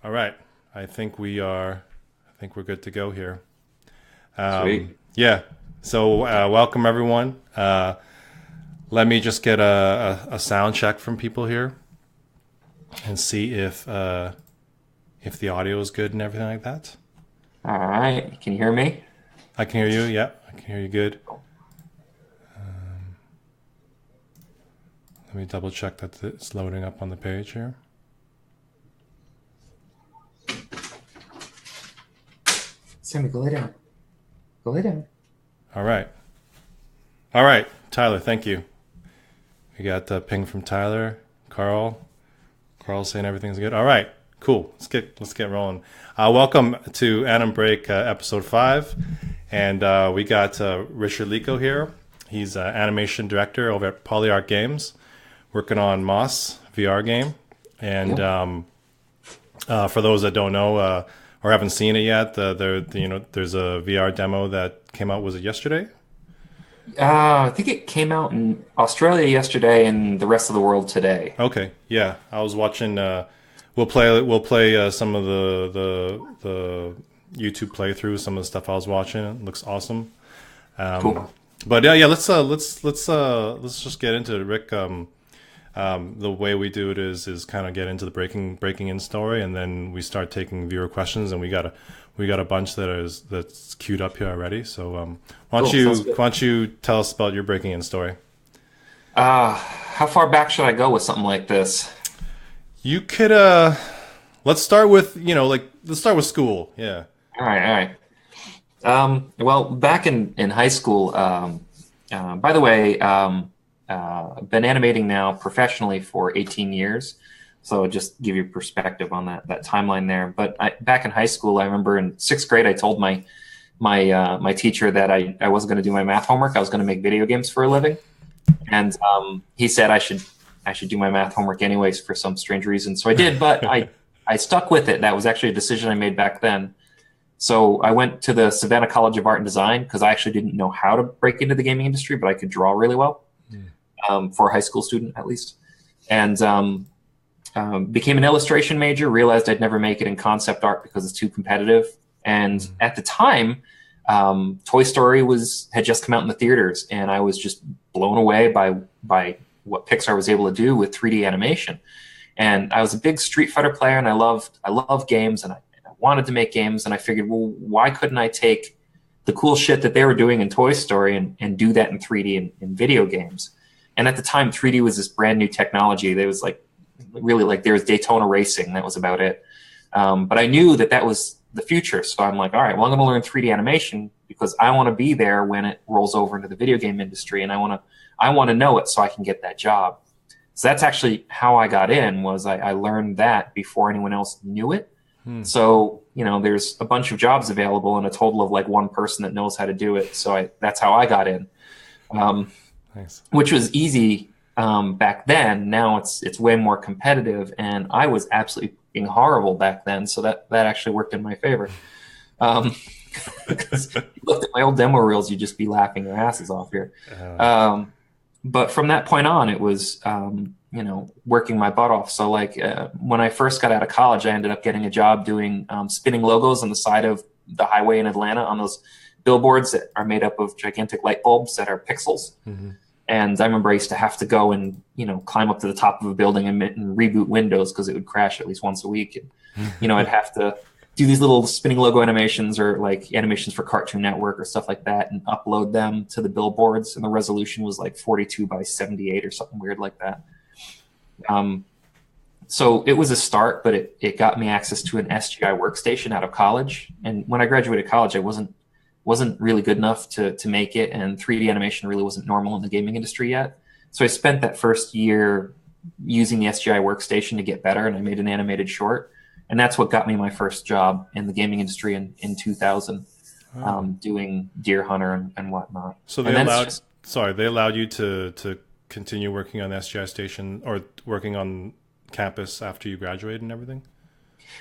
All right. I think we are. I think we're good to go here. Sweet. Yeah. So welcome everyone. Let me just get a sound check from people here and see if the audio is good and everything like that. All right. Can you hear me? I can hear you. Yeah, I can hear you good. Let me double check that it's loading up on the page here. Sammy, go lay down. Go lay down. All right. All right, Tyler. Thank you. We got the ping from Tyler, Carl. Carl's saying everything's good. All right, cool. Let's get rolling. Welcome to Animbreak episode 5, and we got Richard Lico here. He's animation director over at Polyarc Games, working on Moss VR game. And for those that don't know or haven't seen it yet, there's a VR demo that came out. Was it yesterday? I think it came out in Australia yesterday and the rest of the world today. Okay, yeah, I was watching. We'll play some of the YouTube playthrough, some of the stuff I was watching. It looks awesome. Cool. But yeah, let's just get into it, Rick. The way we do it is kind of get into the breaking in story, and then we start taking viewer questions, and we got a bunch that's queued up here already. So why don't Cool. you why don't you tell us about your breaking in story? How far back should I go with something like this? You could let's start with let's start with school. Yeah. All right. Well, back in high school, by the way, been animating now professionally for 18 years. So just give you perspective on that timeline there. But back in high school, I remember in 6th grade, I told my teacher that I wasn't going to do my math homework. I was going to make video games for a living, and he said I should do my math homework anyways for some strange reason. So I did, but I stuck with it. That was actually a decision I made back then. So I went to the Savannah College of Art and Design because I actually didn't know how to break into the gaming industry, but I could draw really well, for a high school student at least. And became an illustration major, realized I'd never make it in concept art because it's too competitive. And at the time, Toy Story had just come out in the theaters, and I was just blown away by what Pixar was able to do with 3D animation. And I was a big Street Fighter player, and I love games, and I wanted to make games, and I figured, well, why couldn't I take the cool shit that they were doing in Toy Story and do that in 3D in video games? And at the time, 3D was this brand new technology. There was there was Daytona racing. That was about it. But I knew that was the future. So I'm like, all right, well, I'm going to learn 3D animation because I want to be there when it rolls over into the video game industry, and I want to know it so I can get that job. So that's actually how I got in. Was I learned that before anyone else knew it. So, there's a bunch of jobs available and a total of like one person that knows how to do it. So that's how I got in, Nice. which was easy back then. Now it's way more competitive, and I was absolutely being horrible back then. So that actually worked in my favor. Because you looked at my old demo reels, you'd just be laughing your asses off here. But from that point on, it was, working my butt off. So when I first got out of college, I ended up getting a job doing spinning logos on the side of the highway in Atlanta on those billboards that are made up of gigantic light bulbs that are pixels. Mm-hmm. And I remember I used to have to go and, climb up to the top of a building and reboot Windows because it would crash at least once a week. And, I'd have to do these little spinning logo animations or like animations for Cartoon Network or stuff like that and upload them to the billboards. And the resolution was like 42 by 78 or something weird like that. So it was a start, but it got me access to an SGI workstation out of college. And when I graduated college, I wasn't really good enough to make it, and 3D animation really wasn't normal in the gaming industry yet. So I spent that first year using the SGI workstation to get better, and I made an animated short. And that's what got me my first job in the gaming industry in 2000, doing Deer Hunter and whatnot. So they allowed you to continue working on the SGI station or working on campus after you graduated and everything?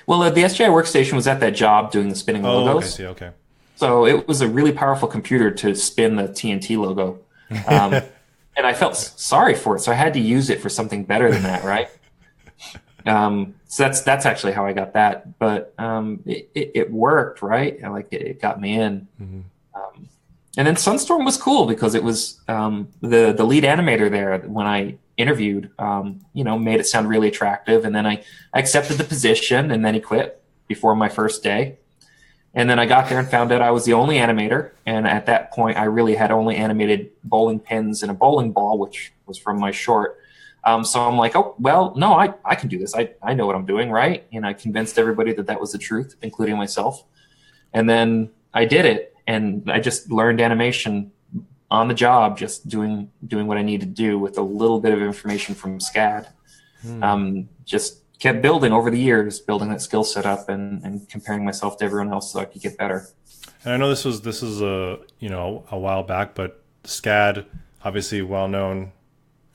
Well, the SGI workstation was at that job doing the spinning logos. Okay, see, okay. So it was a really powerful computer to spin the TNT logo. And I felt sorry for it, so I had to use it for something better than that, right? So that's actually how I got that. But it worked, right? And like it got me in. Mm-hmm. And then Sunstorm was cool because it was the lead animator there when I interviewed, made it sound really attractive. And then I accepted the position, and then he quit before my first day. And then I got there and found out I was the only animator. And at that point, I really had only animated bowling pins and a bowling ball, which was from my short. So I'm like, oh, well, no, I can do this. I know what I'm doing, right? And I convinced everybody that was the truth, including myself. And then I did it. And I just learned animation on the job, just doing what I needed to do with a little bit of information from SCAD. Just kept building over the years, building that skill set up and comparing myself to everyone else so I could get better. And I know this is a while back, but SCAD, obviously well known,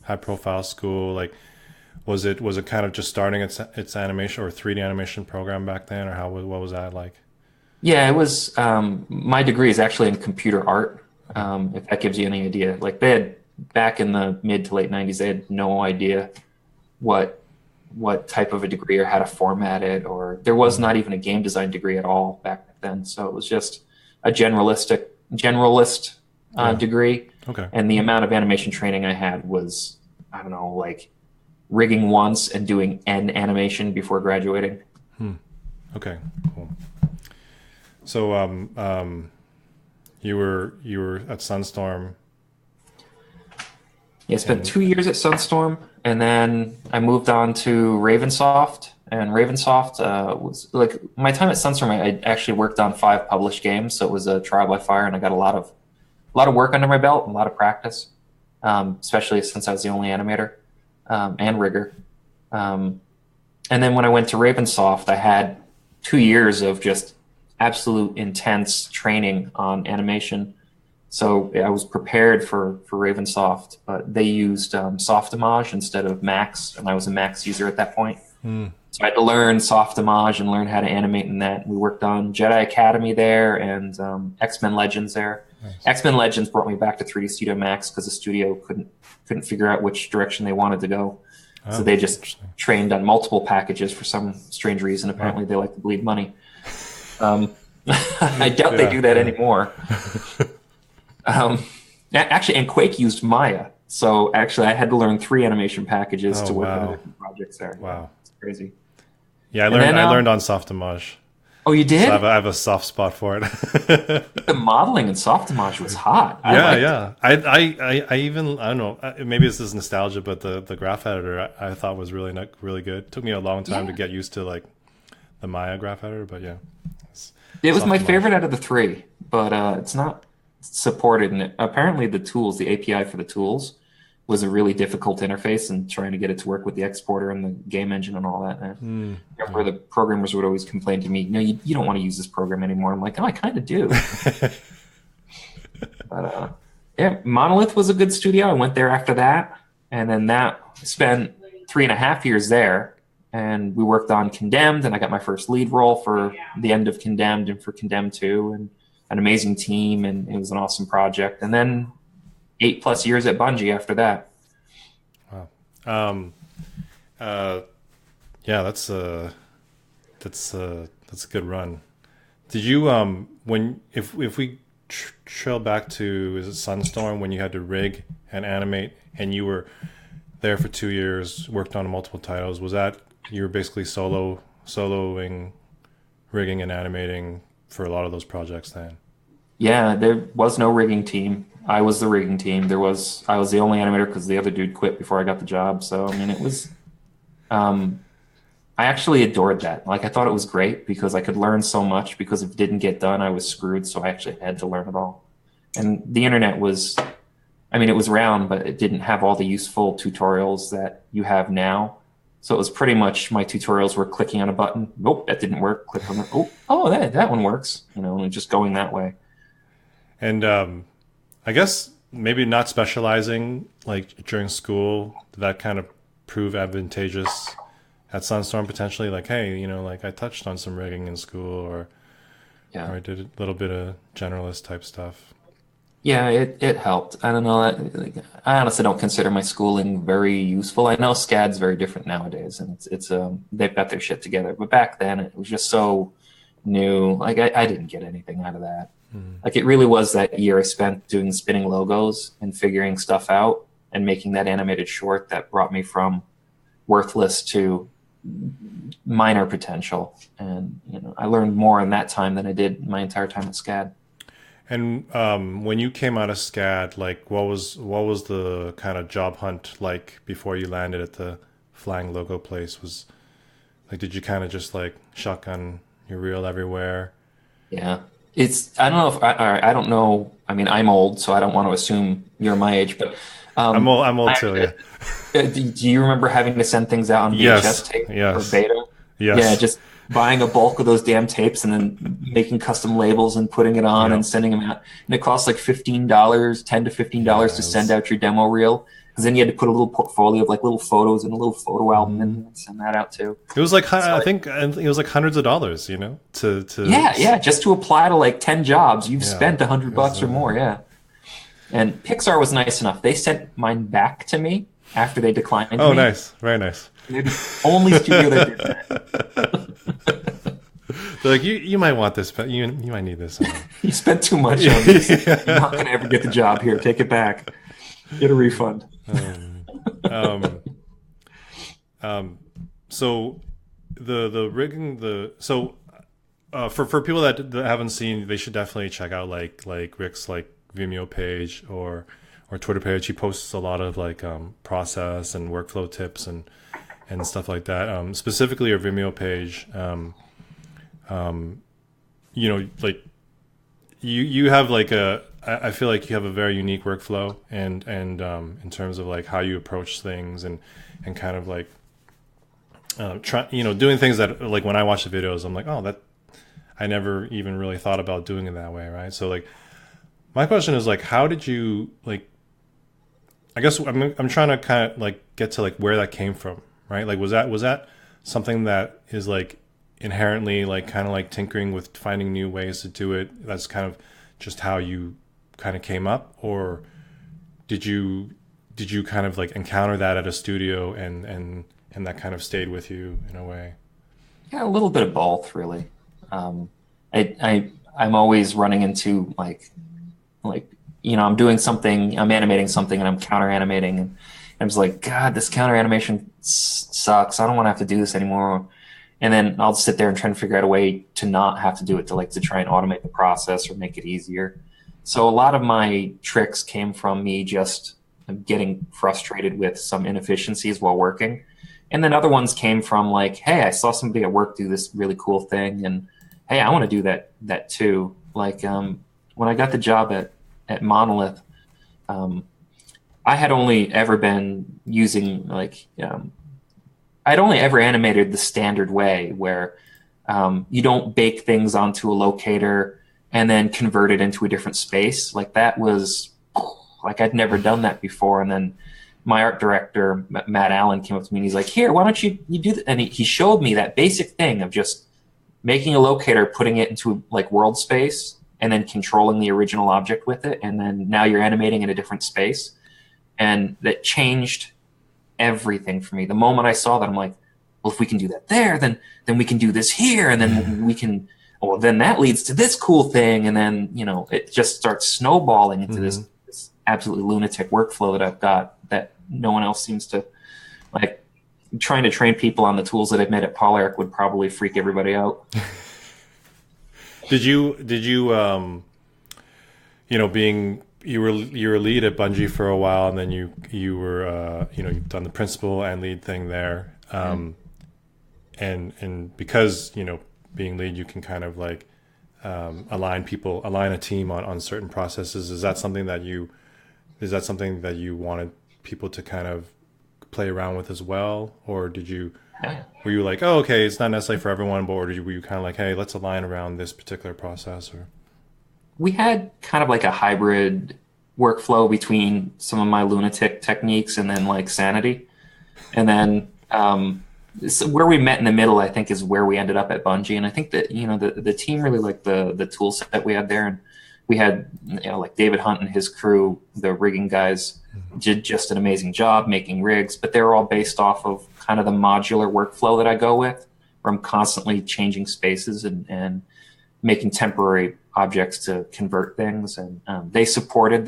high profile school. Like, was it kind of just starting its animation or 3D animation program back then, or what was that like? Yeah, it was. My degree is actually in computer art. If that gives you any idea, like they had back in the mid to late '90s, they had no idea what type of a degree or how to format it, or there was not even a game design degree at all back then. So it was just a generalist degree. Okay. And the amount of animation training I had was, I don't know, like rigging once and doing N animation before graduating. Okay, cool. So you were at Sunstorm. Yeah, I spent 2 years at Sunstorm, and then I moved on to Ravensoft. And Ravensoft was like my time at Sunstorm. I actually worked on 5 published games, so it was a trial by fire, and I got a lot of work under my belt, and a lot of practice, especially since I was the only animator and rigger. And then when I went to Ravensoft, I had 2 years of just absolute intense training on animation. So I was prepared for Ravensoft, but they used Softimage instead of Max, and I was a Max user at that point. So I had to learn Softimage and learn how to animate in that. We worked on Jedi Academy there and X-Men Legends there. Nice. X-Men Legends brought me back to 3D Studio Max because the studio couldn't figure out which direction they wanted to go. Oh, so they just trained on multiple packages for some strange reason. Apparently they like to bleed money. I doubt they do that anymore. Actually, and Quake used Maya. So actually, I had to learn 3 animation packages to work on different projects there. Wow. It's crazy. Yeah, I learned on Softimage. Oh, you did? So I have a soft spot for it. The modeling in Softimage was hot. I even, I don't know, maybe this is nostalgia, but the graph editor I thought was really good. It took me a long time to get used to like the Maya graph editor, but yeah. It was my favorite out of the 3, but it's not supported. And apparently the API for the tools was a really difficult interface, and trying to get it to work with the exporter and the game engine and all that. Where the programmers would always complain to me, no, you don't want to use this program anymore. I'm like, oh, I kind of do. But yeah, Monolith was a good studio. I went there after that, and then spent 3.5 years there, and we worked on Condemned, and I got my first lead role for the end of Condemned and for Condemned 2, and an amazing team, and it was an awesome project. And then 8+ years at Bungie after that. Wow. Yeah, that's a good run. Did you if we trail back to, is it Sunstorm, when you had to rig and animate, and you were there for 2 years, worked on multiple titles? Was that you were basically soloing rigging and animating for a lot of those projects then? Yeah, there was no rigging team. I was the rigging team. I was the only animator because the other dude quit before I got the job. So I mean, it was. I actually adored that. Like, I thought it was great because I could learn so much. Because if it didn't get done, I was screwed. So I actually had to learn it all. And the internet was, I mean, it was around, but it didn't have all the useful tutorials that you have now. So it was pretty much my tutorials were clicking on a button. Nope, that didn't work. Click on it. Oh, that one works. And just going that way. And I guess maybe not specializing like during school, did that kind of prove advantageous at Sunstorm potentially? Like, hey, like I touched on some rigging in school, or I did a little bit of generalist type stuff. Yeah, it helped. I don't know. I honestly don't consider my schooling very useful. I know SCAD's very different nowadays, and it's they've got their shit together. But back then, it was just so new. Like I didn't get anything out of that. Like it really was that year I spent doing spinning logos and figuring stuff out and making that animated short that brought me from worthless to minor potential. And I learned more in that time than I did my entire time at SCAD. And when you came out of SCAD, like what was the kind of job hunt like before you landed at the flying logo place? Was like did you kind of just like shotgun your reel everywhere? Yeah. I don't know if I don't know. I mean, I'm old, so I don't want to assume you're my age, but I'm old too, yeah. do you remember having to send things out on VHS Yes, tape or yes, beta? Yeah, yes. just buying a bulk of those damn tapes and then making custom labels and putting it on Yeah, and sending them out. And it costs like $15, $10 to $15 yeah. to send out your demo reel. Because then you had to put a little portfolio of like little photos and a little photo album in there and send that out too. It was like So I think it was like hundreds of dollars, to yeah, just to apply to like 10 jobs, you've yeah. spent a hundred It was, bucks or more. Yeah. And Pixar was nice enough. They sent mine back to me after they declined oh, me. nice, very nice. They're the only studio that did that. They're like you might want this, but you might need this. You spent too much on this. You're not going to ever get the job here. Take it back. Get a refund. Um, so the rigging for people that haven't seen, they should definitely check out like Rick's like Vimeo page or Twitter page. He posts a lot of like process and workflow tips and stuff like that. Specifically your Vimeo page. Like you have like I feel like you have a very unique workflow and in terms of like how you approach things and kind of like doing things that like when I watch the videos I'm like, oh, that I never even really thought about doing it that way, right? So like my question is like, how did you like, I guess I'm trying to kind of like get to like where that came from, right? Like was that something that is like inherently like kind of like tinkering with finding new ways to do it? That's kind of just how you kind of came up, or did you kind of like encounter that at a studio and that kind of stayed with you in a way? Yeah, a little bit of both, really. Um, I'm always running into like I'm doing something, I'm animating something, and I'm counter animating, and I'm just like, God, this counter animation sucks. I don't want to have to do this anymore. And then I'll sit there and try to figure out a way to not have to do it, to try and automate the process or make it easier. So a lot of my tricks came from me just getting frustrated with some inefficiencies while working. And then other ones came from like, hey, I saw somebody at work do this really cool thing, and hey, I want to do that too. Like when I got the job at Monolith, I had only ever been using I'd only ever animated the standard way where you don't bake things onto a locator and then convert it into a different space. Like that was like I'd never done that before. And then my art director, Matt Allen, came up to me and he's like, here, why don't you do that? And he showed me that basic thing of just making a locator, putting it into like world space, and then controlling the original object with it. And then now you're animating in a different space. And that changed everything for me. The moment I saw that, I'm like, well, if we can do that there, then we can do this here, and then we can. Well, then that leads to this cool thing, and then it just starts snowballing into this absolutely lunatic workflow that I've got that no one else seems to like. Trying to train people on the tools that I've made at Polyarc would probably freak everybody out. Did you being you were lead at Bungie for a while, and then you were you've done the principal and lead thing there, and because being lead, you can kind of like align a team on certain processes. Is that something that you wanted people to kind of play around with as well, or were you like, oh, okay, it's not necessarily for everyone, but were you kind of like, hey, let's align around this particular process? Or We had kind of like a hybrid workflow between some of my lunatic techniques and then like sanity. And then so where we met in the middle, I think, is where we ended up at Bungie. And I think that the team really liked the tool set we had there, and we had, like David Hunt and his crew, the rigging guys, did just an amazing job making rigs, but they were all based off of kind of the modular workflow that I go with, where I'm constantly changing spaces and making temporary objects to convert things. And they supported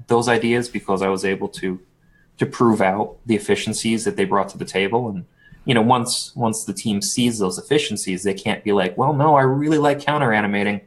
those ideas because I was able to prove out the efficiencies that they brought to the table. And once the team sees those efficiencies, they can't be like, well, no, I really like counter animating.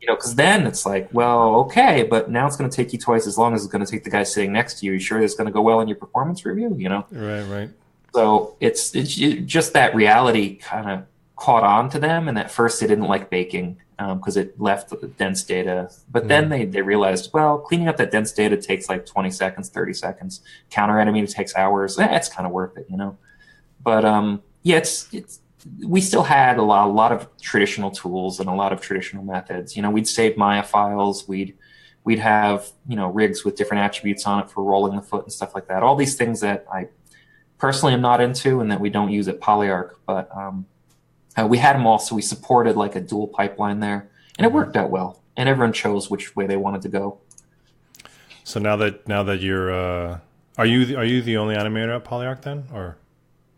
Because then it's like, well, okay, but now it's going to take you twice as long as it's going to take the guy sitting next to you. You sure it's going to go well in your performance review? Right. So it's just that reality kind of caught on to them, and at first they didn't like baking because it left the dense data. But then they realized, well, cleaning up that dense data takes like 20 seconds, 30 seconds. Counter animating takes hours. It's kind of worth it, But we still had a lot of traditional tools and a lot of traditional methods. We'd save Maya files. We'd have rigs with different attributes on it for rolling the foot and stuff like that. All these things that I personally am not into and that we don't use at Polyarc, but we had them all, so we supported like a dual pipeline there, and it worked out well. And everyone chose which way they wanted to go. So now that you're, are you the only animator at Polyarc then, or?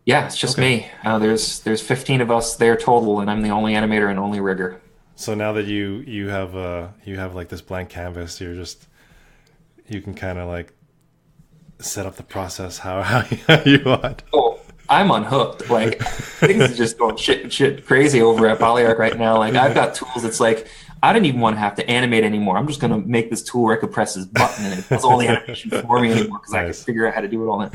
Yeah, it's just me. There's 15 of us there total, and I'm the only animator and only rigger. So now that you have like this blank canvas, you can kind of like set up the process how you want. Oh, I'm unhooked. Like things are just going shit crazy over at Polyarc right now. Like I've got tools that's like I don't even want to have to animate anymore. I'm just going to make this tool where I could press this button and it does all the animation for me anymore because I can figure out how to do it all. Yeah,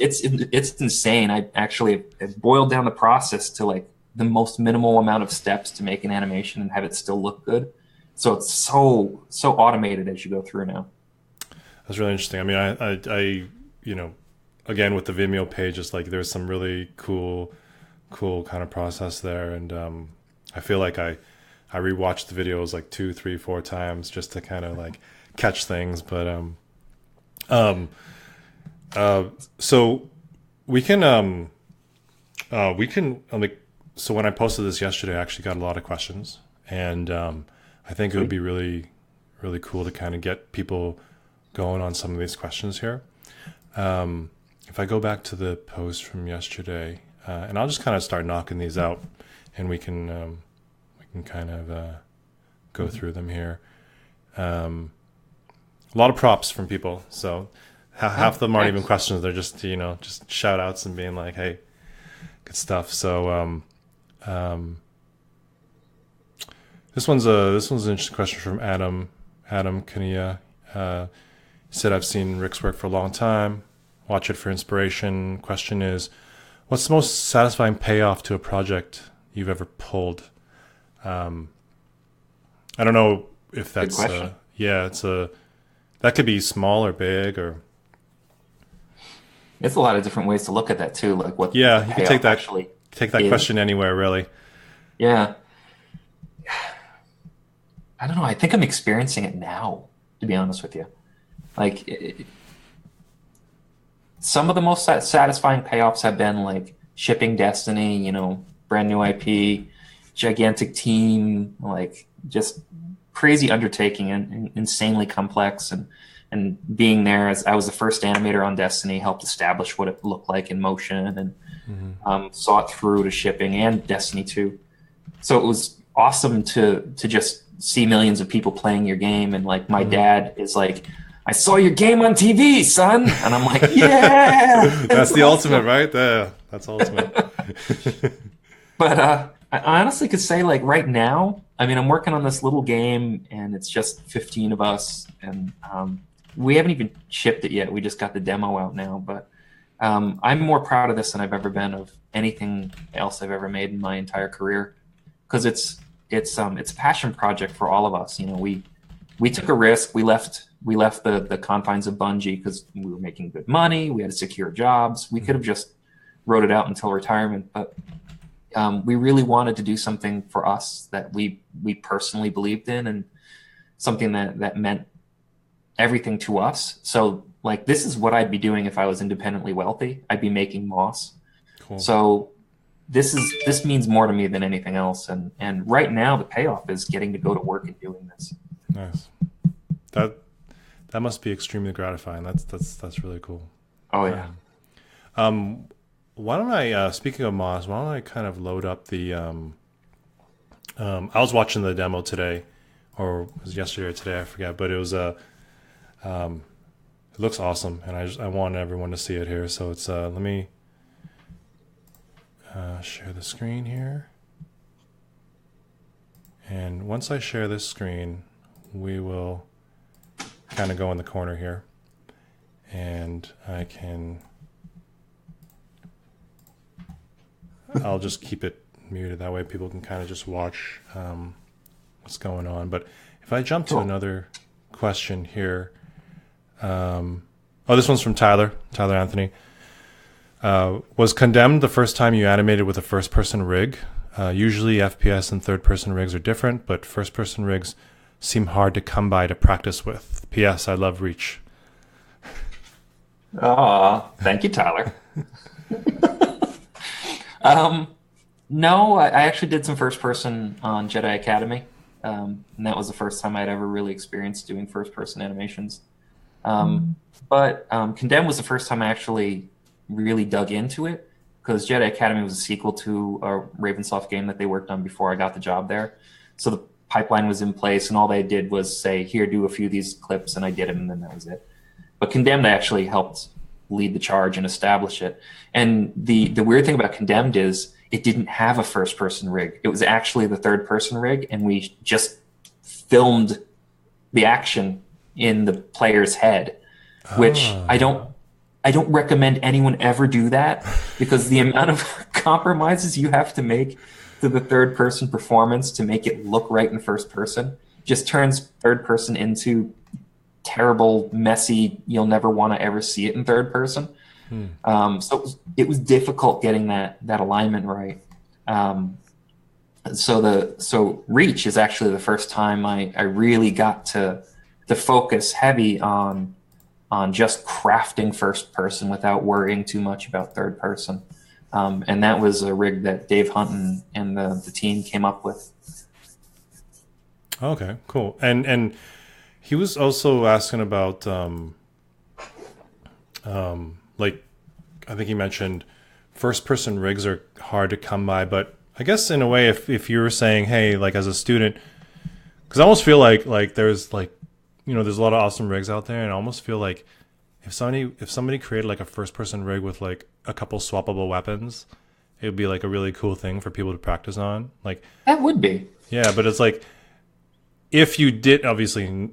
it's insane. I actually have boiled down the process to like the most minimal amount of steps to make an animation and have it still look good. So it's so automated as you go through now. That's really interesting. I mean, I again with the Vimeo pages, like there's some really cool kind of process there, and I feel like I rewatched the videos like 2, 3, 4 times just to kind of like catch things. But so we can so when I posted this yesterday, I actually got a lot of questions, and I think it would be really, really cool to kind of get people going on some of these questions here. If I go back to the post from yesterday, and I'll just kind of start knocking these out, and we can kind of go through them here. A lot of props from people, so half of them aren't even questions. They're just just shout outs and being like, hey, good stuff. So this one's an interesting question from Adam Kania. He said, I've seen Rick's work for a long time, watch it for inspiration. Question is, what's the most satisfying payoff to a project you've ever pulled? I don't know if that's that could be small or big, or it's a lot of different ways to look at that too. Like what? Yeah, you can take that question anywhere, really. Yeah. I don't know. I think I'm experiencing it now, to be honest with you. Like some of the most satisfying payoffs have been like shipping Destiny, brand new IP, gigantic team, like just crazy undertaking and insanely complex, and being there as I was the first animator on Destiny, helped establish what it looked like in motion, and saw it through to shipping and Destiny 2. So it was awesome to just see millions of people playing your game, and like my dad is like, I saw your game on TV, son. And I'm like, yeah. That's the ultimate, right? That's ultimate. But I honestly could say, like, right now, I mean, I'm working on this little game, and it's just 15 of us. And we haven't even shipped it yet. We just got the demo out now. But I'm more proud of this than I've ever been of anything else I've ever made in my entire career. Because it's a passion project for all of us. We took a risk. We left the confines of Bungie because we were making good money. We had secure jobs. We could have just wrote it out until retirement, but we really wanted to do something for us that we personally believed in, and something that meant everything to us. So like, this is what I'd be doing if I was independently wealthy. I'd be making Moss. Cool. So this means more to me than anything else. And right now the payoff is getting to go to work and doing this. Nice. That must be extremely gratifying. That's really cool. Oh yeah. Why don't I, speaking of Moz, why don't I kind of load up the, I was watching the demo today, or it was yesterday or today, I forget, but it was it looks awesome, and I want everyone to see it here. So it's, let me share the screen here. And once I share this screen, we will kind of go in the corner here, and I'll just keep it muted. That way people can kind of just watch what's going on. But if I jump to another question here, this one's from Tyler Anthony. Was Condemned the first time you animated with a first-person rig? Usually FPS and third-person rigs are different, but first-person rigs seem hard to come by to practice with. P.S. I love Reach. Thank you, Tyler. No, I actually did some first-person on Jedi Academy, and that was the first time I'd ever really experienced doing first-person animations. But Condemned was the first time I actually really dug into it, because Jedi Academy was a sequel to a Ravensoft game that they worked on before I got the job there. So the pipeline was in place, and all they did was say, here, do a few of these clips, and I did them, and then that was it. But Condemned actually helped lead the charge and establish it. And the weird thing about Condemned is it didn't have a first-person rig. It was actually the third-person rig, and we just filmed the action in the player's head, which I don't recommend anyone ever do that, because the amount of compromises you have to make to the third-person performance to make it look right in first person just turns third person into terrible, messy, you'll never want to ever see it in third person. So it was difficult getting that alignment right. So Reach is actually the first time I really got to focus heavy on just crafting first person without worrying too much about third person. And that was a rig that Dave Hunt and the team came up with. Okay, cool. And he was also asking about like, I think he mentioned first person rigs are hard to come by, but I guess in a way, if you were saying, hey, like as a student, because I almost feel like there's like, there's a lot of awesome rigs out there, and I almost feel like if somebody created like a first person rig with like a couple swappable weapons, it would be like a really cool thing for people to practice on. Like that would be. Yeah, but it's like, if you did, obviously,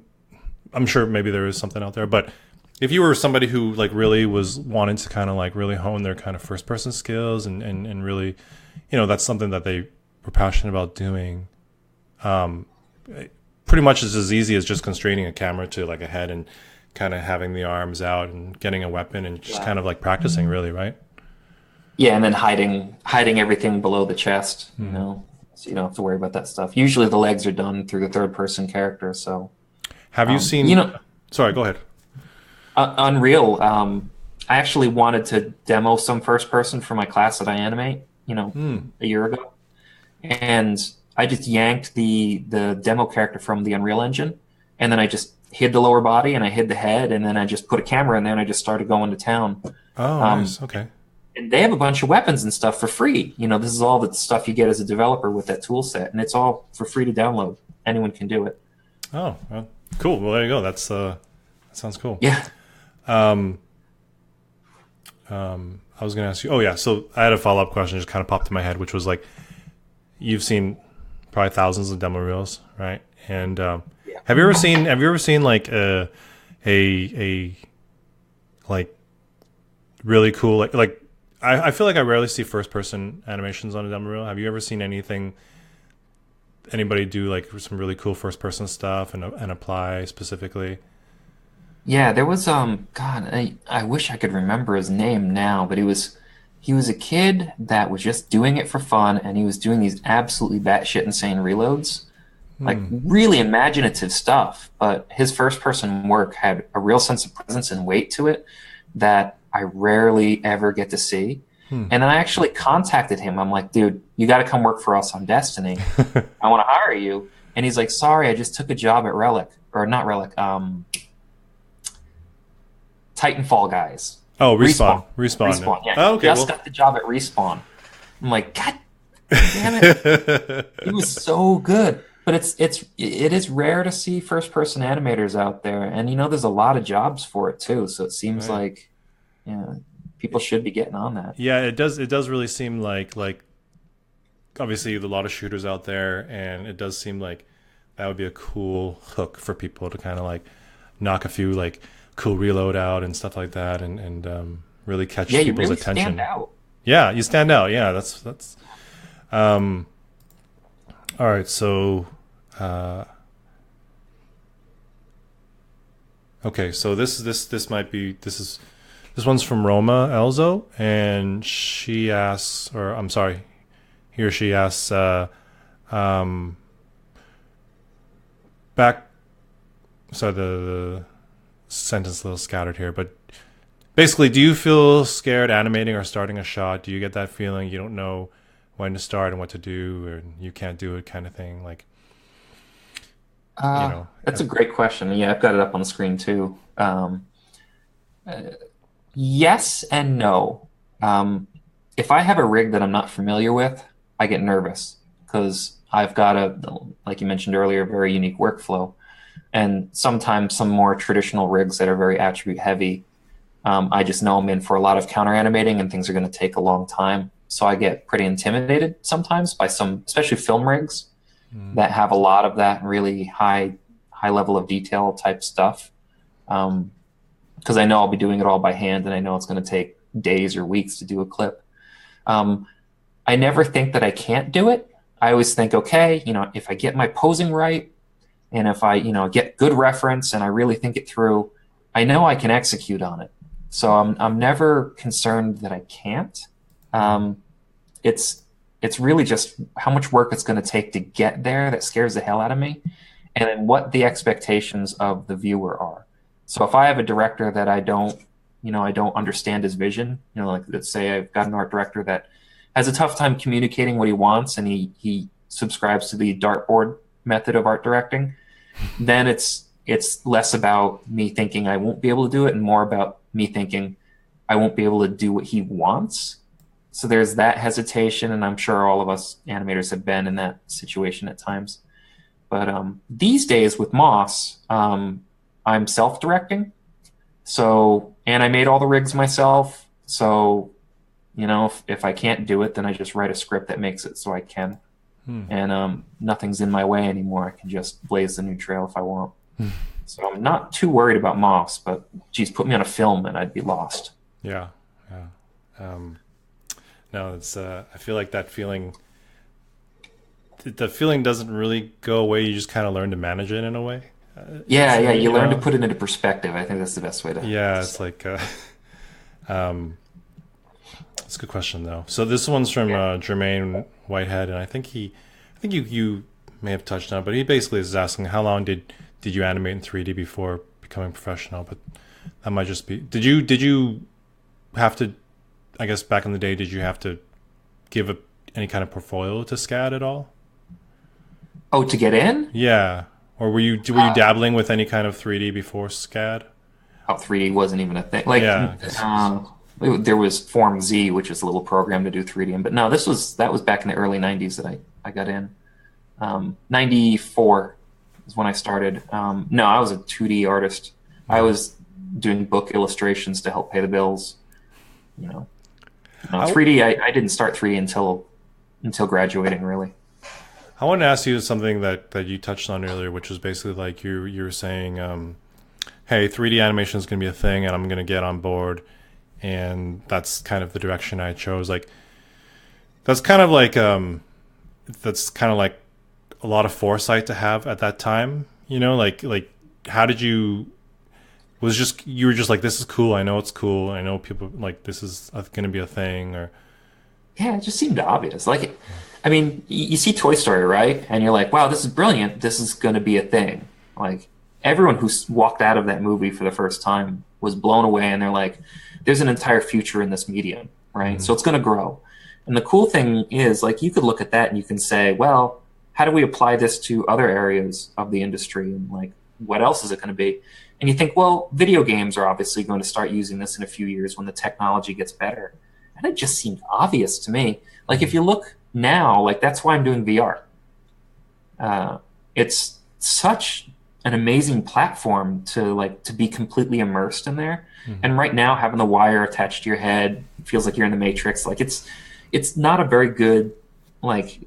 I'm sure maybe there is something out there, but if you were somebody who like really was wanting to kind of like really hone their kind of first person skills and really, that's something that they were passionate about doing, pretty much is as easy as just constraining a camera to like a head and kind of having the arms out and getting a weapon and just kind of like practicing, really, right? Yeah, and then hiding everything below the chest, so you don't have to worry about that stuff. Usually the legs are done through the third person character. So have you seen, sorry, go ahead. Unreal. I actually wanted to demo some first person for my class that I animate, a year ago. And I just yanked the demo character from the Unreal Engine, and then I just hid the lower body and I hid the head, and then I just put a camera in there and I just started going to town. Oh, nice. Okay. And they have a bunch of weapons and stuff for free. This is all the stuff you get as a developer with that tool set, and it's all for free to download. Anyone can do it. Oh, well, cool. Well, there you go. That sounds cool. Yeah. I was going to ask you. Oh, yeah. So I had a follow-up question just kind of popped in my head, which was like, you've seen probably thousands of demo reels, right? And have you ever seen like a like really cool like I feel like I rarely see first person animations on a demo reel. Have you ever seen anybody do like some really cool first person stuff and apply specifically? Yeah, there was God, I wish I could remember his name now, but he was a kid that was just doing it for fun, and he was doing these absolutely batshit insane reloads, like really imaginative stuff. But his first person work had a real sense of presence and weight to it that I rarely ever get to see. And then I actually contacted him. I'm like, dude, you got to come work for us on Destiny. I want to hire you. And he's like, sorry, I just took a job at Relic, or not Relic, Titanfall guys. Oh, Respawn. Yeah, Oh, he okay. just got the job at Respawn. I'm like, God damn it, he was so good. But it is rare to see first person animators out there, and there's a lot of jobs for it too. So it seems like, people should be getting on that. Yeah, it does. It does really seem like obviously a lot of shooters out there, and it does seem like that would be a cool hook for people to kind of like knock a few like cool reload out and stuff like that, and really catch people's attention. Stand out. Yeah, you stand out. Yeah, that's. All right, so. Okay, so this might be this one's from Roma Elzo, and she asks, or I'm sorry, he or she asks, back. So the sentence is a little scattered here, but basically, do you feel scared animating or starting a shot? Do you get that feeling you don't know when to start and what to do, or you can't do it, kind of thing? Like, that's a great question. Yeah, I've got it up on the screen too. Yes and no. If I have a rig that I'm not familiar with, I get nervous because I've got like you mentioned earlier, very unique workflow. And sometimes some more traditional rigs that are very attribute heavy, I just know I'm in for a lot of counter animating and things are going to take a long time. So I get pretty intimidated sometimes by some, especially film rigs that have a lot of that really high level of detail type stuff. Because I know I'll be doing it all by hand and I know it's going to take days or weeks to do a clip. I never think that I can't do it. I always think, okay, if I get my posing right and if I, get good reference and I really think it through, I know I can execute on it. So I'm never concerned that I can't. It's really just how much work it's going to take to get there that scares the hell out of me, and then what the expectations of the viewer are. So if I have a director that I don't understand his vision, like let's say I've got an art director that has a tough time communicating what he wants and he subscribes to the dartboard method of art directing, then it's less about me thinking I won't be able to do it and more about me thinking I won't be able to do what he wants. So there's that hesitation, and I'm sure all of us animators have been in that situation at times. But these days with Moss, I'm self-directing. So, and I made all the rigs myself. So, if I can't do it, then I just write a script that makes it so I can. And nothing's in my way anymore. I can just blaze the new trail if I want. So I'm not too worried about Moss, but geez, put me on a film and I'd be lost. Yeah. No, it's. I feel like that feeling. The feeling doesn't really go away. You just kind of learn to manage it in a way. You learn to put it into perspective. I think that's the best way to. Yeah, it's like. It's a good question though. So this one's from Jermaine Whitehead, and I think you may have touched on it, but he basically is asking how long did you animate in 3D before becoming professional? But that might just be. Did you have to? I guess back in the day, did you have to give any kind of portfolio to SCAD at all? Oh, to get in? Yeah. Or were you dabbling with any kind of 3D before SCAD? Oh, 3D wasn't even a thing. There was Form Z, which is a little program to do 3D in. But no, that was back in the early 90s that I got in. 94 is when I started. No, I was a 2D artist. I was doing book illustrations to help pay the bills. 3D, I didn't start 3D until graduating, really. I want to ask you something that you touched on earlier, which was basically like you were saying, hey, 3D animation is going to be a thing and I'm going to get on board. And that's kind of the direction I chose. Like, that's kind of like a lot of foresight to have at that time. Like how did you? You were just like, this is cool. I know it's cool. I know people like this is going to be a thing. Or yeah, it just seemed obvious. Like, I mean, you see Toy Story, right? And you're like, wow, this is brilliant. This is going to be a thing. Like, everyone who walked out of that movie for the first time was blown away, and they're like, there's an entire future in this medium. right? So it's going to grow. And the cool thing is, like, you could look at that and you can say, well, how do we apply this to other areas of the industry? And like, what else is it going to be? And you think, well, video games are obviously going to start using this in a few years when the technology gets better. And it just seemed obvious to me. Like, if you look now, like, that's why I'm doing VR. It's such an amazing platform to be completely immersed in there. And right now, having the wire attached to your head feels like you're in the Matrix. Like, it's not a very good, like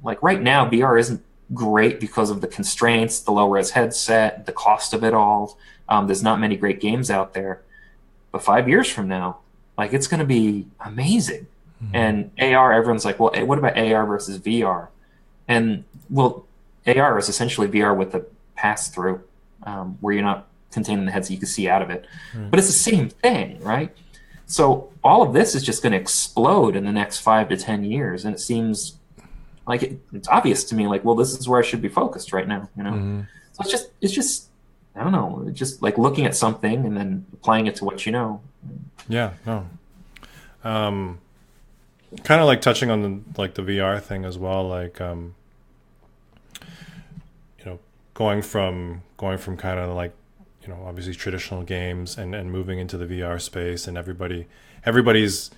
right now, VR isn't great because of the constraints, the low res headset, the cost of it all. There's not many great games out there. But 5 years from now, like, it's going to be amazing. And AR, everyone's like, well, what about AR versus VR? And well, AR is essentially VR with a pass through, where you're not containing the head so you can see out of it. But it's the same thing, right? So all of this is just going to explode in the next 5 to 10 years. And it seems like it's obvious to me, like, well, this is where I should be focused right now, you know? So it's just, I don't know, it's just like looking at something and then applying it to what you know. Yeah, no. Kind of like touching on the VR thing as well, like, going from kind of like, obviously traditional games and moving into the VR space, and everybody's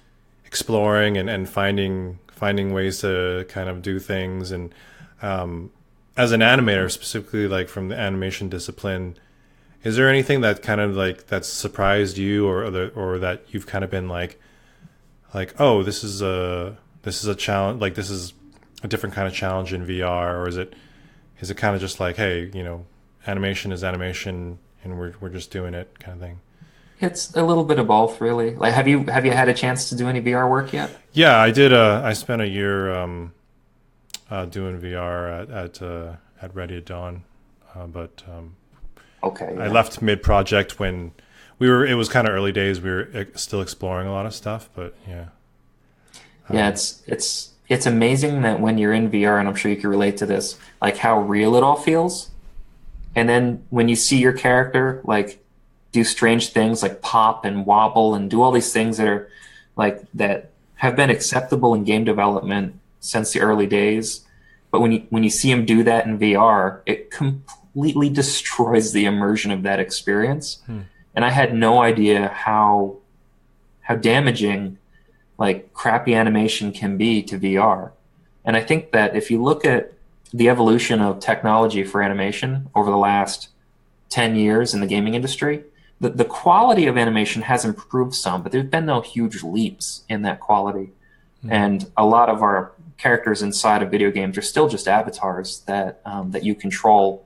exploring and finding ways to kind of do things. And as an animator, specifically like from the animation discipline, is there anything that kind of like that's surprised you, or that you've kind of been like, oh, this is a challenge, like this is a different kind of challenge in VR, or is it kind of just like, hey, animation is animation and we're just doing it kind of thing? It's a little bit of both, really. Like, have you had a chance to do any VR work yet? Yeah, I did. I spent a year doing VR at Ready at Dawn, but okay, yeah. I left mid project when it was kind of early days. We were still exploring a lot of stuff, but yeah. Yeah, it's amazing that when you're in VR, and I'm sure you can relate to this, like how real it all feels. And then when you see your character like do strange things like pop and wobble and do all these things that are like that have been acceptable in game development since the early days, but when you see him do that in VR, it completely destroys the immersion of that experience. And I had no idea how damaging like crappy animation can be to VR. And I think that if you look at the evolution of technology for animation over the last 10 years in the gaming industry, the quality of animation has improved some, but there's been no huge leaps in that quality. And a lot of our characters inside of video games are still just avatars that you control.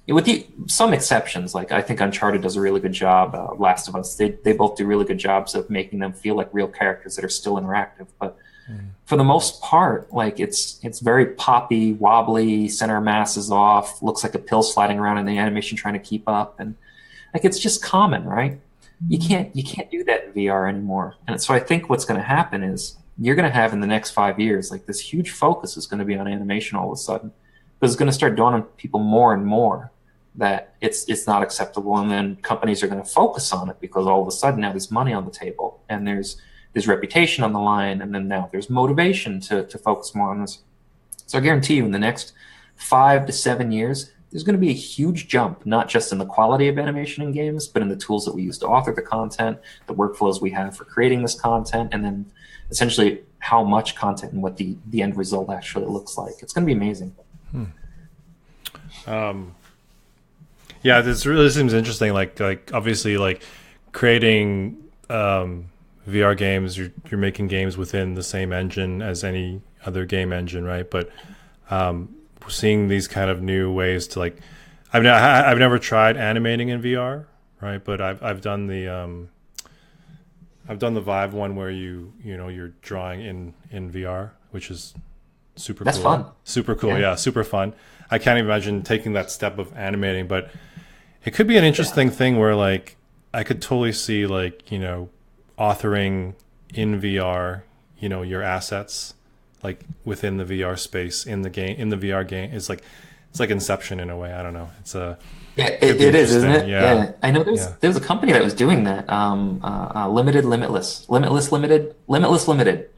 With some exceptions, like I think Uncharted does a really good job. Last of Us, they both do really good jobs of making them feel like real characters that are still interactive. But for the most part, like it's very poppy, wobbly, center of mass is off, looks like a pill sliding around in the animation trying to keep up, and like it's just common, right? You can't do that in VR anymore. And so I think what's going to happen is you're going to have in the next 5 years, like this huge focus is going to be on animation all of a sudden. Because it's going to start dawning on people more and more that it's not acceptable, and then companies are going to focus on it because all of a sudden now there's money on the table and there's reputation on the line, and then now there's motivation to focus more on this. So I guarantee you in the next 5 to 7 years, there's going to be a huge jump, not just in the quality of animation in games, but in the tools that we use to author the content, the workflows we have for creating this content, and then essentially how much content and what the end result actually looks like. It's going to be amazing. Yeah, this really seems interesting. Like obviously, like creating VR games, you're making games within the same engine as any other game engine, right? But seeing these kind of new ways to like, I've never tried animating in VR, right? But I've done the Vive one where you're drawing in VR, which is super That's cool. fun. Super cool. Yeah, super fun. I can't even imagine taking that step of animating, but it could be an interesting thing where like I could totally see like, authoring in VR, your assets like within the VR space in the VR game. It's like Inception in a way. I don't know. Yeah, Could be it is, isn't interesting. it? Yeah. Yeah, I know Yeah. there's a company that was doing that. Limited, limitless, limitless, limited, limitless, limited.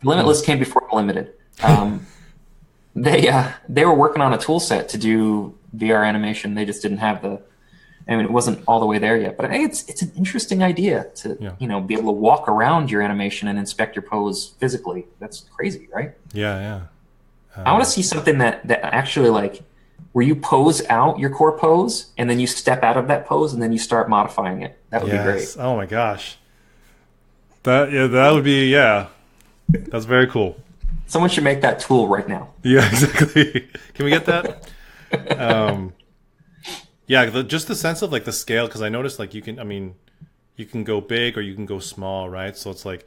Hmm. Limitless came before limited. They were working on a tool set to do VR animation. They just didn't have the. I mean, it wasn't all the way there yet. But I think it's an interesting idea to Yeah. be able to walk around your animation and inspect your pose physically. That's crazy, right? Yeah. Yeah. I want to see something that actually like where you pose out your core pose and then you step out of that pose and then you start modifying it. That would be great. Yes. Oh my gosh. That would be, yeah. That's very cool. Someone should make that tool right now. Yeah, exactly. Can we get that? Yeah, just the sense of like the scale, because I noticed like you can, I mean, you can go big or you can go small, right? So it's like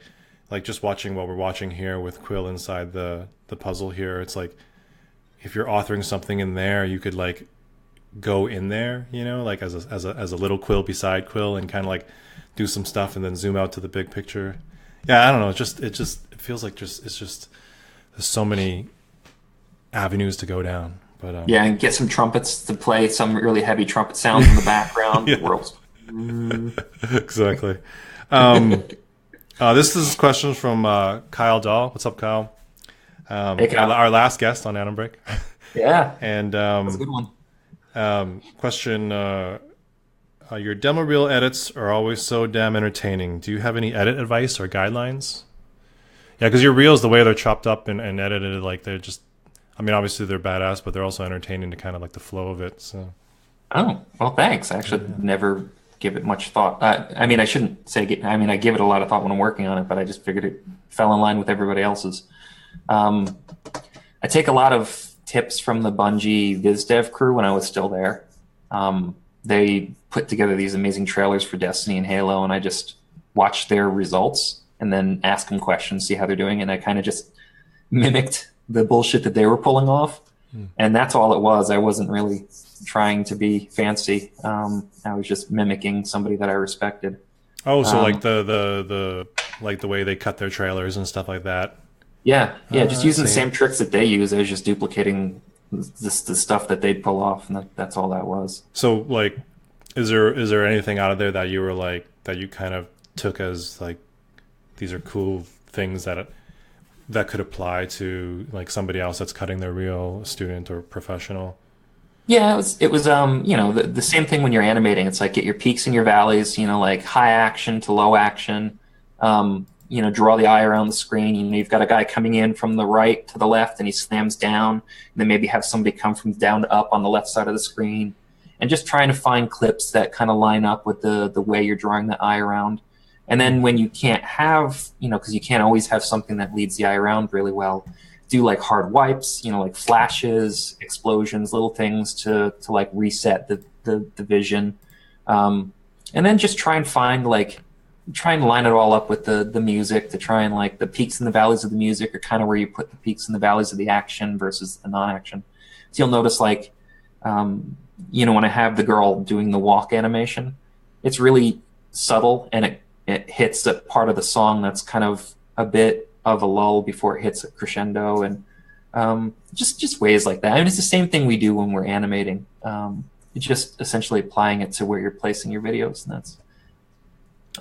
just watching what we're watching here with Quill inside the puzzle here. It's like if you're authoring something in there, you could like go in there, like as a little Quill beside Quill and kind of like do some stuff and then zoom out to the big picture. Yeah, I don't know. It feels like it's just there's so many avenues to go down. But Yeah, and get some trumpets to play some really heavy trumpet sounds in the background. yeah, The world's exactly. This is questions from Kyle Dahl. What's up, Kyle? Hey, Kyle. Our last guest on Animbreak. Yeah, And that's a good one. question: your demo reel edits are always so damn entertaining. Do you have any edit advice or guidelines? Yeah, because your reels, the way they're chopped up and edited, like they're just. I mean, obviously they're badass, but they're also entertaining to kind of like the flow of it. So. Oh, well, thanks. I actually never give it much thought. I mean, I shouldn't say. I mean, I give it a lot of thought when I'm working on it, but I just figured it fell in line with everybody else's. I take a lot of tips from the Bungie VizDev crew when I was still there. They put together these amazing trailers for Destiny and Halo, and I just watched their results and then ask them questions, see how they're doing, and I kind of just mimicked the bullshit that they were pulling off. And that's all it was. I wasn't really trying to be fancy. I was just mimicking somebody that I respected. Oh, so like the like the way they cut their trailers and stuff like that. Yeah, just I using the see. same tricks that they use. I was just duplicating the stuff that they'd pull off, and that's all that was. So like, is there anything out of there that you were like that you kind of took as like these are cool things that could apply to like somebody else that's cutting their reel, student or professional? Yeah, it was the same thing when you're animating. It's like get your peaks and your valleys, like high action to low action. Draw the eye around the screen. You've got a guy coming in from the right to the left and he slams down, and then maybe have somebody come from down to up on the left side of the screen, and just trying to find clips that kind of line up with the way you're drawing the eye around. And then when you can't have, because you can't always have something that leads the eye around really well, do like hard wipes, like flashes, explosions, little things to like reset the vision. And then just try and line it all up with the music to try and like the peaks and the valleys of the music are kind of where you put the peaks and the valleys of the action versus the non-action. So you'll notice like, when I have the girl doing the walk animation, it's really subtle and it hits a part of the song that's kind of a bit of a lull before it hits a crescendo, and just ways like that. I mean, it's the same thing we do when we're animating. It's just essentially applying it to where you're placing your videos, and that's.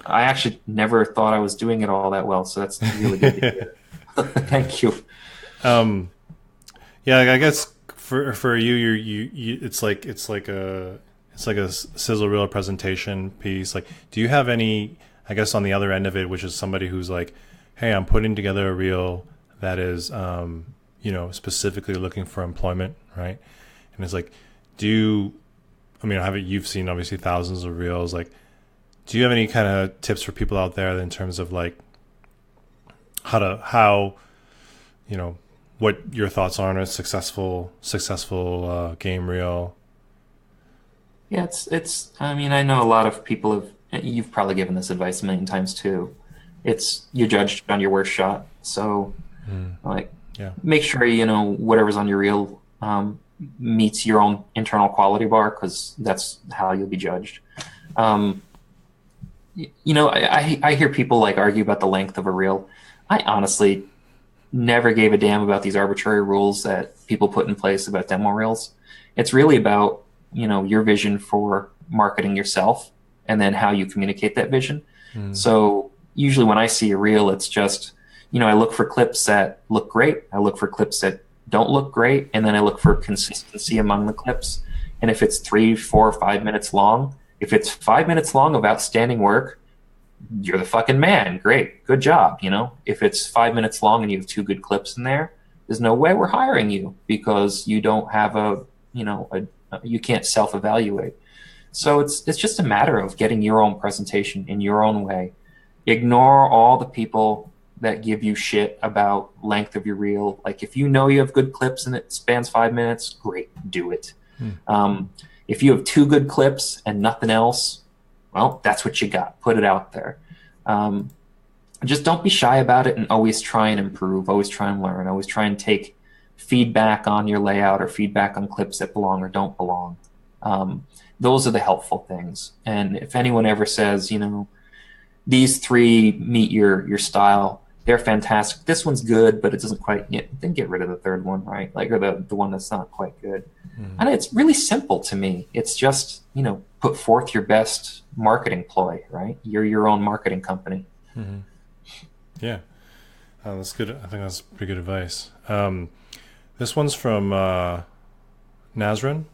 I actually never thought I was doing it all that well, so that's really good to hear. Thank you. Yeah, I guess for you it's like a sizzle reel presentation piece. Like, do you have any? I guess on the other end of it, which is somebody who's like, hey, I'm putting together a reel that is, specifically looking for employment, right? And it's like, you've seen obviously thousands of reels. Like, do you have any kind of tips for people out there in terms of like what your thoughts are on a successful game reel? Yeah, it's. I mean, I know a lot of people have. You've probably given this advice a million times too. It's you're judged on your worst shot, so Yeah. make sure whatever's on your reel meets your own internal quality bar, because that's how you'll be judged. I hear people like argue about the length of a reel. I honestly never gave a damn about these arbitrary rules that people put in place about demo reels. It's really about your vision for marketing yourself and then how you communicate that vision. So usually when I see a reel, it's just, I look for clips that look great. I look for clips that don't look great. And then I look for consistency among the clips. And if it's 3, 4, 5 minutes long, if it's 5 minutes long of outstanding work, you're the fucking man. Great. Good job. If it's 5 minutes long and you have 2 good clips in there, there's no way we're hiring you because you don't have you can't self-evaluate. So it's just a matter of getting your own presentation in your own way. Ignore all the people that give you shit about length of your reel. Like if you know you have good clips and it spans 5 minutes, great, do it. If you have 2 good clips and nothing else, well, that's what you got. Put it out there. Just don't be shy about it and always try and improve, always try and learn, always try and take feedback on your layout or feedback on clips that belong or don't belong. Those are the helpful things. And if anyone ever says, these 3 meet your style, they're fantastic. This one's good, but it doesn't quite, then get rid of the 3rd one, right? Like, or the one that's not quite good. And it's really simple to me. It's just, put forth your best marketing ploy, right? You're your own marketing company. Yeah. That's good. I think that's pretty good advice. This one's from Nazrin,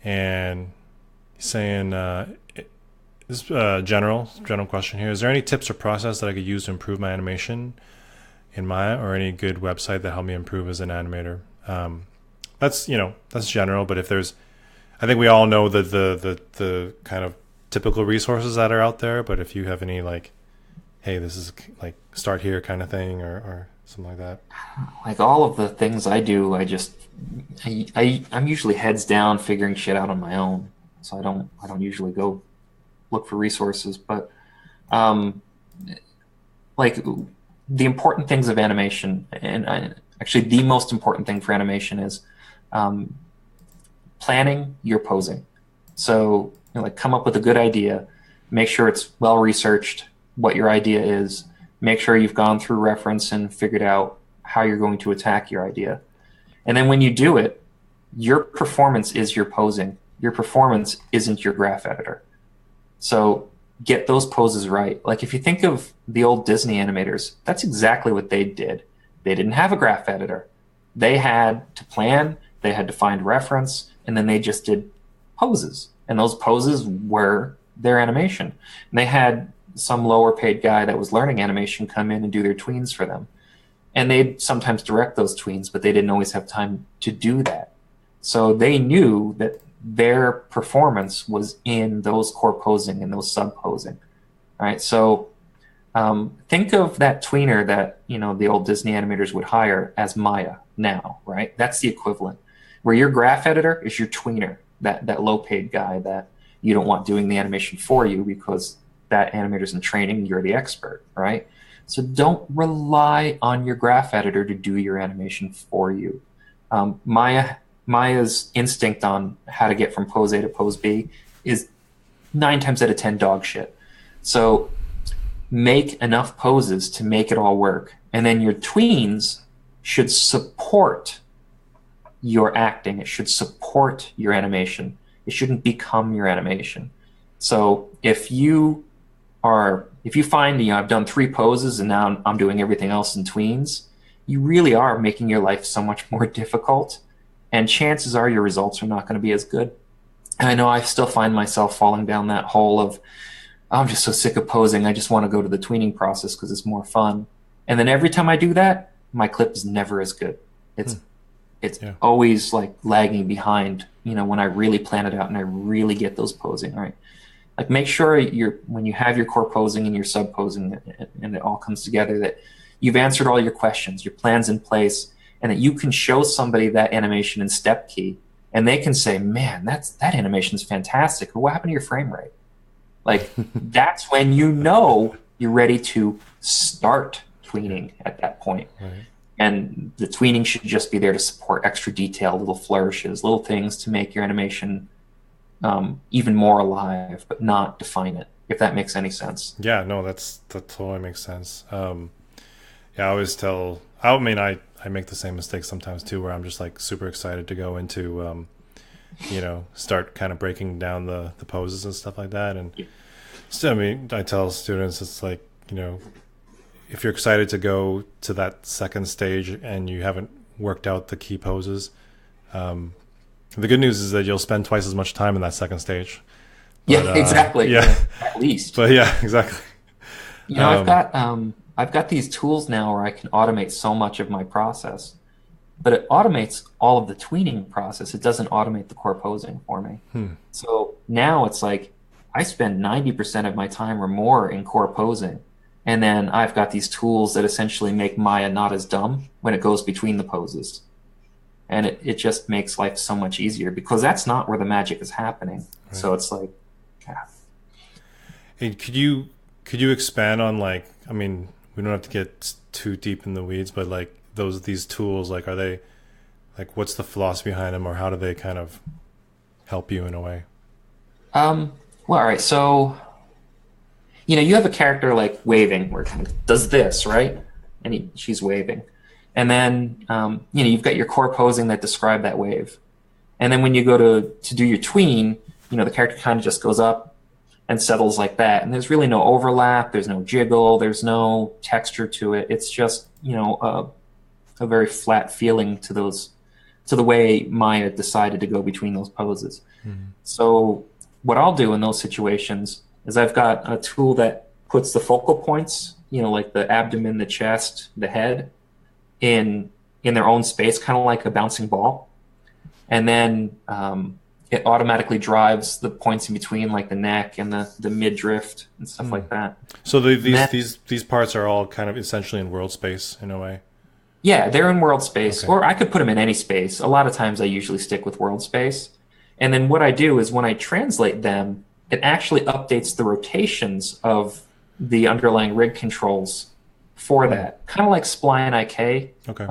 and he's saying, this general question here. Is there any tips or process that I could use to improve my animation in Maya, or any good website that helped me improve as an animator? That's general, but if there's, I think we all know the kind of typical resources that are out there, but if you have any, like, hey, this is like start here kind of thing, or something like that. Like all of the things I do, I'm usually heads down figuring shit out on my own. So I don't usually go look for resources, but like the important things of animation, and actually the most important thing for animation is planning your posing. So like come up with a good idea, make sure it's well researched what your idea is, make sure you've gone through reference and figured out how you're going to attack your idea. And then when you do it, your performance is your posing. Your performance isn't your graph editor. So get those poses right. Like if you think of the old Disney animators, that's exactly what they did. They didn't have a graph editor. They had to plan, they had to find reference, and then they just did poses. And those poses were their animation. And they had some lower paid guy that was learning animation come in and do their tweens for them. And they'd sometimes direct those tweens, but they didn't always have time to do that. So they knew that their performance was in those core posing and those sub posing. Right? So think of that tweener that the old Disney animators would hire as Maya now, right? That's the equivalent. Where your graph editor is your tweener, that low paid guy that you don't want doing the animation for you because that animator's in training, you're the expert, right? So don't rely on your graph editor to do your animation for you. Maya's instinct on how to get from pose A to pose B is 9 times out of 10 dog shit. So make enough poses to make it all work. And then your tweens should support your acting. It should support your animation. It shouldn't become your animation. So if you find, I've done 3 poses and now I'm doing everything else in tweens, you really are making your life so much more difficult. And chances are your results are not going to be as good. And I know I still find myself falling down that hole of, I'm just so sick of posing. I just want to go to the tweening process because it's more fun. And then every time I do that, my clip is never as good. It's always like lagging behind, when I really plan it out and I really get those posing right. Like make sure when you have your core posing and your sub posing and it all comes together, that you've answered all your questions, your plan's in place, and that you can show somebody that animation in step key and they can say, man, that animation's fantastic. What happened to your frame rate? Like that's when you're ready to start tweening at that point. Right. And the tweening should just be there to support extra detail, little flourishes, little things to make your animation even more alive, but not define it, if that makes any sense. Yeah, no, that totally makes sense. I always I make the same mistake sometimes too, where I'm just like super excited to go into start kind of breaking down the poses and stuff like that. And so, I mean, I tell students, it's like, if you're excited to go to that second stage and you haven't worked out the key poses, the good news is that you'll spend twice as much time in that second stage. But, exactly. Yeah, at least. But yeah, exactly. I've got these tools now where I can automate so much of my process, but it automates all of the tweening process. It doesn't automate the core posing for me. So now it's like I spend 90% of my time or more in core posing. And then I've got these tools that essentially make Maya not as dumb when it goes between the poses. And it just makes life so much easier because that's not where the magic is happening. Right. So it's like, yeah. Hey, could you expand on, like, I mean, we don't have to get too deep in the weeds, but like these tools, like, are they, like, what's the philosophy behind them, or how do they kind of help you in a way? Well, all right. So, you have a character like waving where it kind of does this, right? And she's waving. And then, you've got your core posing that describe that wave. And then when you go to do your tween, the character kind of just goes up and settles like that. And there's really no overlap. There's no jiggle. There's no texture to it. It's just, a very flat feeling to the way Maya decided to go between those poses. Mm-hmm. So what I'll do in those situations is I've got a tool that puts the focal points, like the abdomen, the chest, the head, in their own space, kind of like a bouncing ball. And then it automatically drives the points in between, like the neck and the midriff and stuff like that. So these parts are all kind of essentially in world space in a way? Yeah, they're in world space. Okay. Or I could put them in any space. A lot of times I usually stick with world space. And then what I do is when I translate them, it actually updates the rotations of the underlying rig controls for that. Kind of like Spline IK. Okay.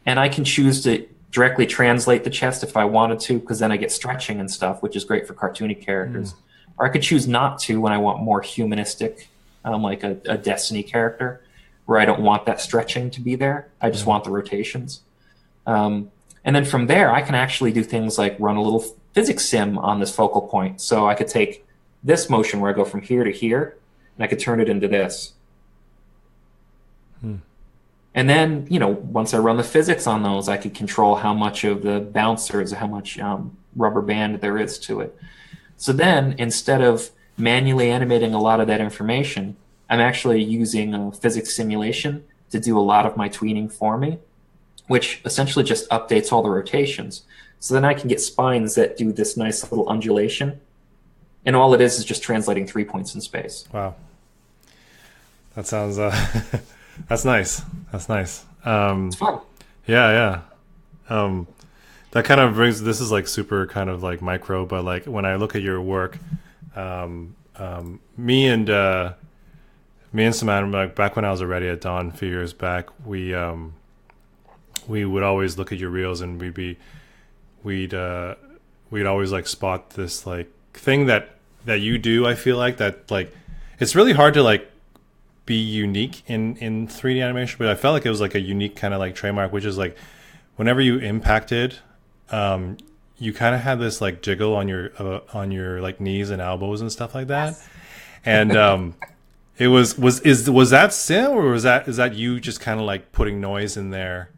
And I can choose to directly translate the chest if I wanted to, because then I get stretching and stuff, which is great for cartoony characters. Or I could choose not to when I want more humanistic, like a Destiny character, where I don't want that stretching to be there. I just want the rotations. And then from there, I can actually do things like run a little physics sim on this focal point. So I could take this motion where I go from here to here, and I could turn it into this. And then, once I run the physics on those, I could control how much of the bouncers, how much rubber band there is to it. So then, instead of manually animating a lot of that information, I'm actually using a physics simulation to do a lot of my tweening for me, which essentially just updates all the rotations. So then I can get spines that do this nice little undulation. And all it is just translating 3 points in space. Wow. That sounds... That's nice. That's nice. It's fun. Yeah. That kind of brings, this is like super kind of like micro, but like when I look at your work, me and Samantha, like back when I was already at Dawn a few years back, we would always look at your reels, and we'd always like spot this like thing that you do. I feel like that, like, it's really hard to like be unique in 3D animation, but I felt like it was like a unique kind of like trademark, which is like whenever you impacted, you kind of had this like jiggle on your like knees and elbows and stuff like that. Yes. And it was that sim, or is that you just kind of like putting noise in there?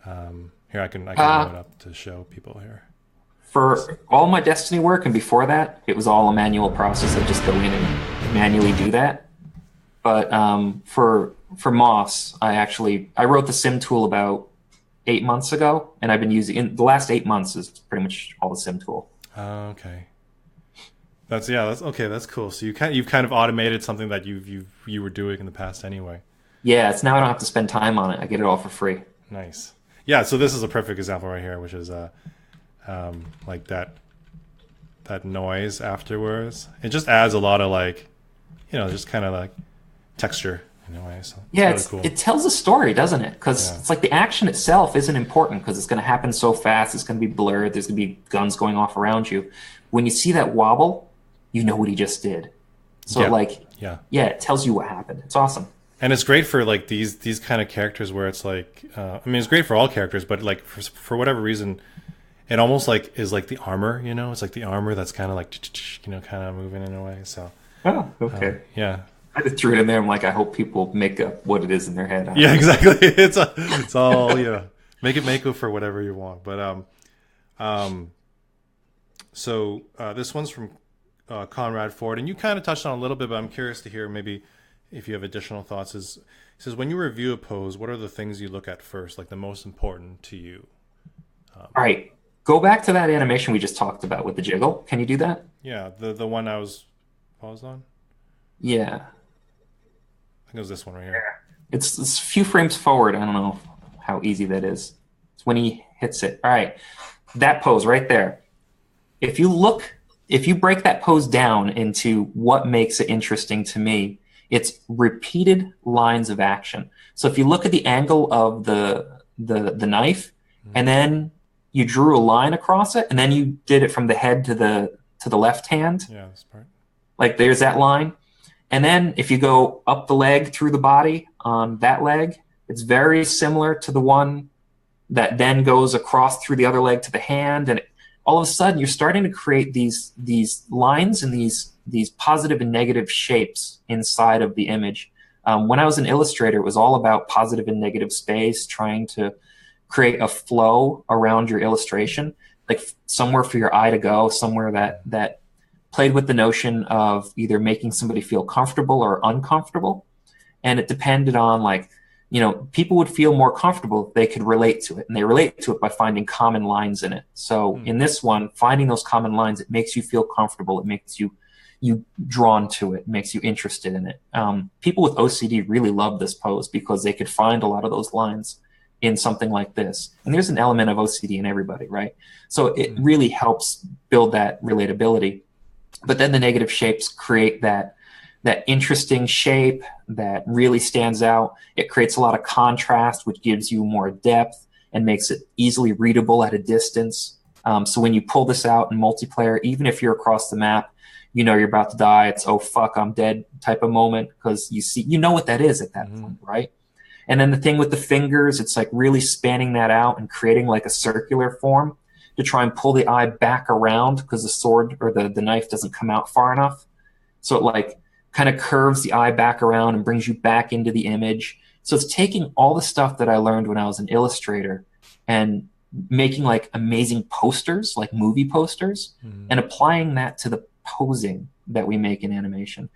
Here, I can blow it up to show people here. For all my Destiny work and before that, it was all a manual process. I'd just go in and manually do that. But for Moss, I wrote the sim tool about 8 months ago, and I've been using in the last 8 months is pretty much all the sim tool. Okay. That's okay. That's cool. So you've kind of automated something that you were doing in the past anyway. Yeah, it's now I don't have to spend time on it. I get it all for free. Nice. Yeah. So this is a perfect example right here, which is like that noise afterwards. It just adds a lot of like, just kind of like texture in a way. So yeah, really cool. It tells a story, doesn't it? Because it's like the action itself isn't important because it's going to happen so fast. It's going to be blurred. There's going to be guns going off around you. When you see that wobble, you know what he just did. So it tells you what happened. It's awesome. And it's great for like these kind of characters where it's like, it's great for all characters, but like for whatever reason, it almost like is like the armor, it's like the armor that's kind of like, kind of moving in a way. So, Oh, okay. yeah. I just threw it in there. I'm like, I hope people make up what it is in their head. Yeah, exactly. It's all, make it Mako for whatever you want. But, so this one's from Conrad Ford, and you kind of touched on it a little bit, but I'm curious to hear maybe if you have additional thoughts. It says, when you review a pose, what are the things you look at first, like the most important to you? All right. Go back to that animation we just talked about with the jiggle. Can you do that? Yeah, the one I was paused on. Yeah. I think it was this one right here. It's a few frames forward. I don't know how easy that is. It's when he hits it. All right. That pose right there. If you break that pose down into what makes it interesting to me, it's repeated lines of action. So if you look at the angle of the knife, and then you drew a line across it, and then you did it from the head to the left hand. Yeah, this part. Like there's that line. And then if you go up the leg through the body on that leg, it's very similar to the one that then goes across through the other leg to the hand. And all of a sudden you're starting to create these lines and these positive and negative shapes inside of the image. When I was an illustrator, it was all about positive and negative space, trying to create a flow around your illustration, like somewhere for your eye to go, somewhere that played with the notion of either making somebody feel comfortable or uncomfortable. And it depended on people would feel more comfortable if they could relate to it. And they relate to it by finding common lines in it. So in this one, finding those common lines, it makes you feel comfortable. It makes you drawn to it, makes you interested in it. People with OCD really love this pose because they could find a lot of those lines in something like this. And there's an element of OCD in everybody, right? So it really helps build that relatability. But then the negative shapes create that interesting shape that really stands out. It creates a lot of contrast, which gives you more depth and makes it easily readable at a distance. So when you pull this out in multiplayer, even if you're across the map, you're about to die. It's, oh, fuck, I'm dead type of moment, because you know what that is at that point, right? And then the thing with the fingers, it's like really spanning that out and creating like a circular form to try and pull the eye back around because the sword or the knife doesn't come out far enough. So it like kind of curves the eye back around and brings you back into the image. So it's taking all the stuff that I learned when I was an illustrator and making like amazing posters, like movie posters, and applying that to the posing that we make in animation.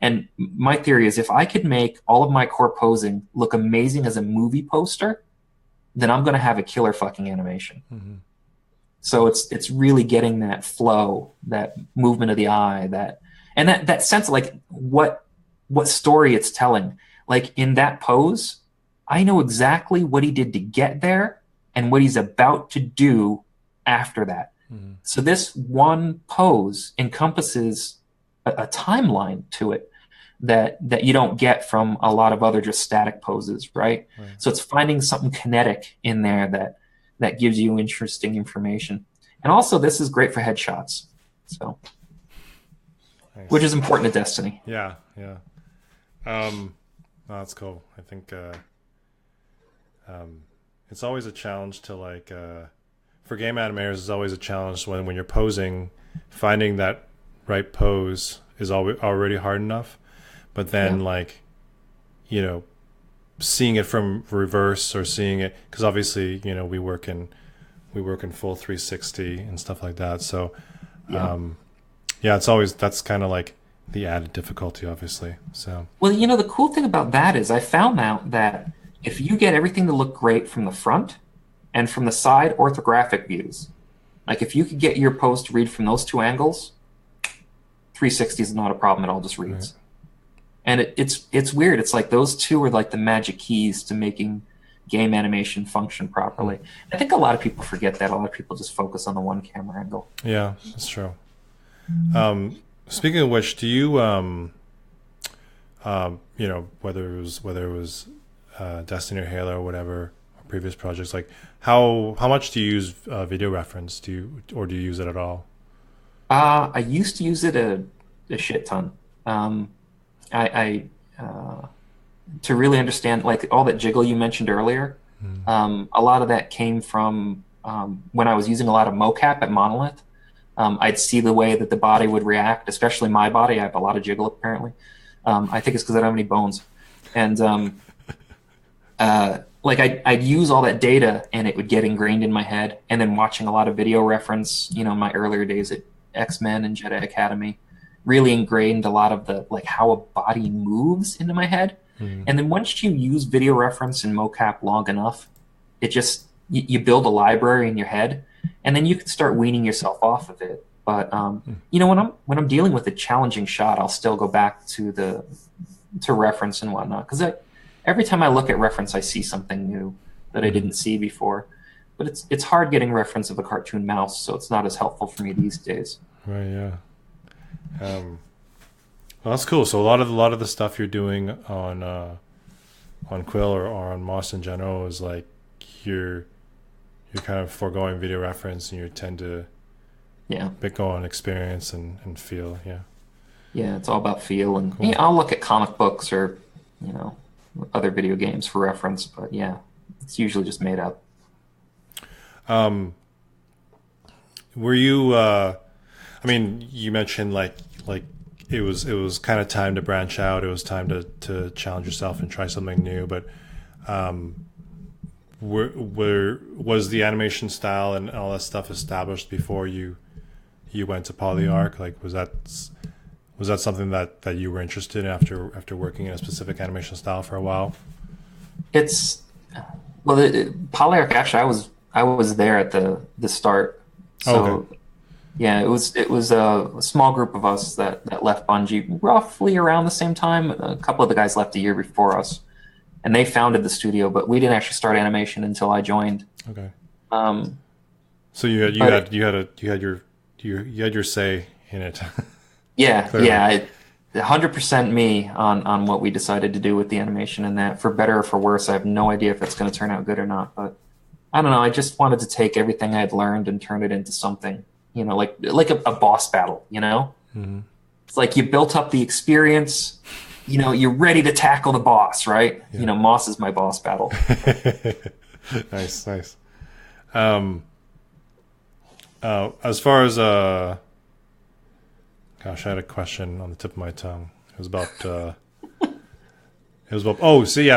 And my theory is if I could make all of my core posing look amazing as a movie poster, then I'm going to have a killer fucking animation. So it's really getting that flow, that movement of the eye, that sense of like what story it's telling. Like in that pose, I know exactly what he did to get there and what he's about to do after that. So this one pose encompasses a timeline to it that you don't get from a lot of other just static poses, right? So it's finding something kinetic in there that gives you interesting information. And also this is great for headshots. So nice. Which is important to Destiny. Yeah. No, that's cool. I think it's always a challenge to for game animators, it's always a challenge when you're posing, finding that right pose is already hard enough. But then seeing it from reverse or seeing it, because obviously, we work in full 360 and stuff like that. So, that's kind of like the added difficulty, obviously. So, well, the cool thing about that is I found out that if you get everything to look great from the front and from the side orthographic views, like if you could get your pose to read from those two angles, 360 is not a problem. It all just reads. Right. And it's weird. It's like those two are like the magic keys to making game animation function properly. I think a lot of people forget that. A lot of people just focus on the one camera angle. Yeah, that's true. Speaking of which, do you whether it was Destiny or Halo or whatever, or previous projects, like how much do you use video reference? Do you use it at all? I used to use it a shit ton. I to really understand like all that jiggle you mentioned earlier. A lot of that came from when I was using a lot of mocap at Monolith, I'd see the way that the body would react, especially my body. I have a lot of jiggle apparently. I think it's because I don't have any bones. And like I'd use all that data and it would get ingrained in my head. And then watching a lot of video reference, in my earlier days at X-Men and Jedi Academy, really ingrained a lot of the like how a body moves into my head. Mm-hmm. And then once you use video reference and mocap long enough, it just you build a library in your head, and then you can start weaning yourself off of it. But when I'm dealing with a challenging shot, I'll still go back to reference and whatnot, because every time I look at reference, I see something new that I didn't see before. But it's hard getting reference of a cartoon mouse, so it's not as helpful for me these days. Right. Yeah. Well, that's cool. So a lot of the stuff you're doing on Quill or on Moss in general is like you're kind of foregoing video reference and you tend to go on experience and feel. Yeah, it's all about feel, and cool. I'll look at comic books or other video games for reference, but it's usually just made up. Were you you mentioned like it was kind of time to branch out. It was time to challenge yourself and try something new. But was the animation style and all that stuff established before you went to Polyarc? Like was that something that you were interested in after working in a specific animation style for a while? Polyarc, actually I was there at the start. So okay. Yeah, it was a small group of us that left Bungie roughly around the same time. A couple of the guys left a year before us, and they founded the studio, but we didn't actually start animation until I joined. Okay. So you had your say in it. Yeah, yeah, 100% me on what we decided to do with the animation, and that for better or for worse, I have no idea if it's going to turn out good or not. But I don't know. I just wanted to take everything I had learned and turn it into something. Like a boss battle, Mm-hmm. It's like you built up the experience, you're ready to tackle the boss, right? Yeah. Moss is my boss battle. Nice. As far as gosh, I had a question on the tip of my tongue. It was about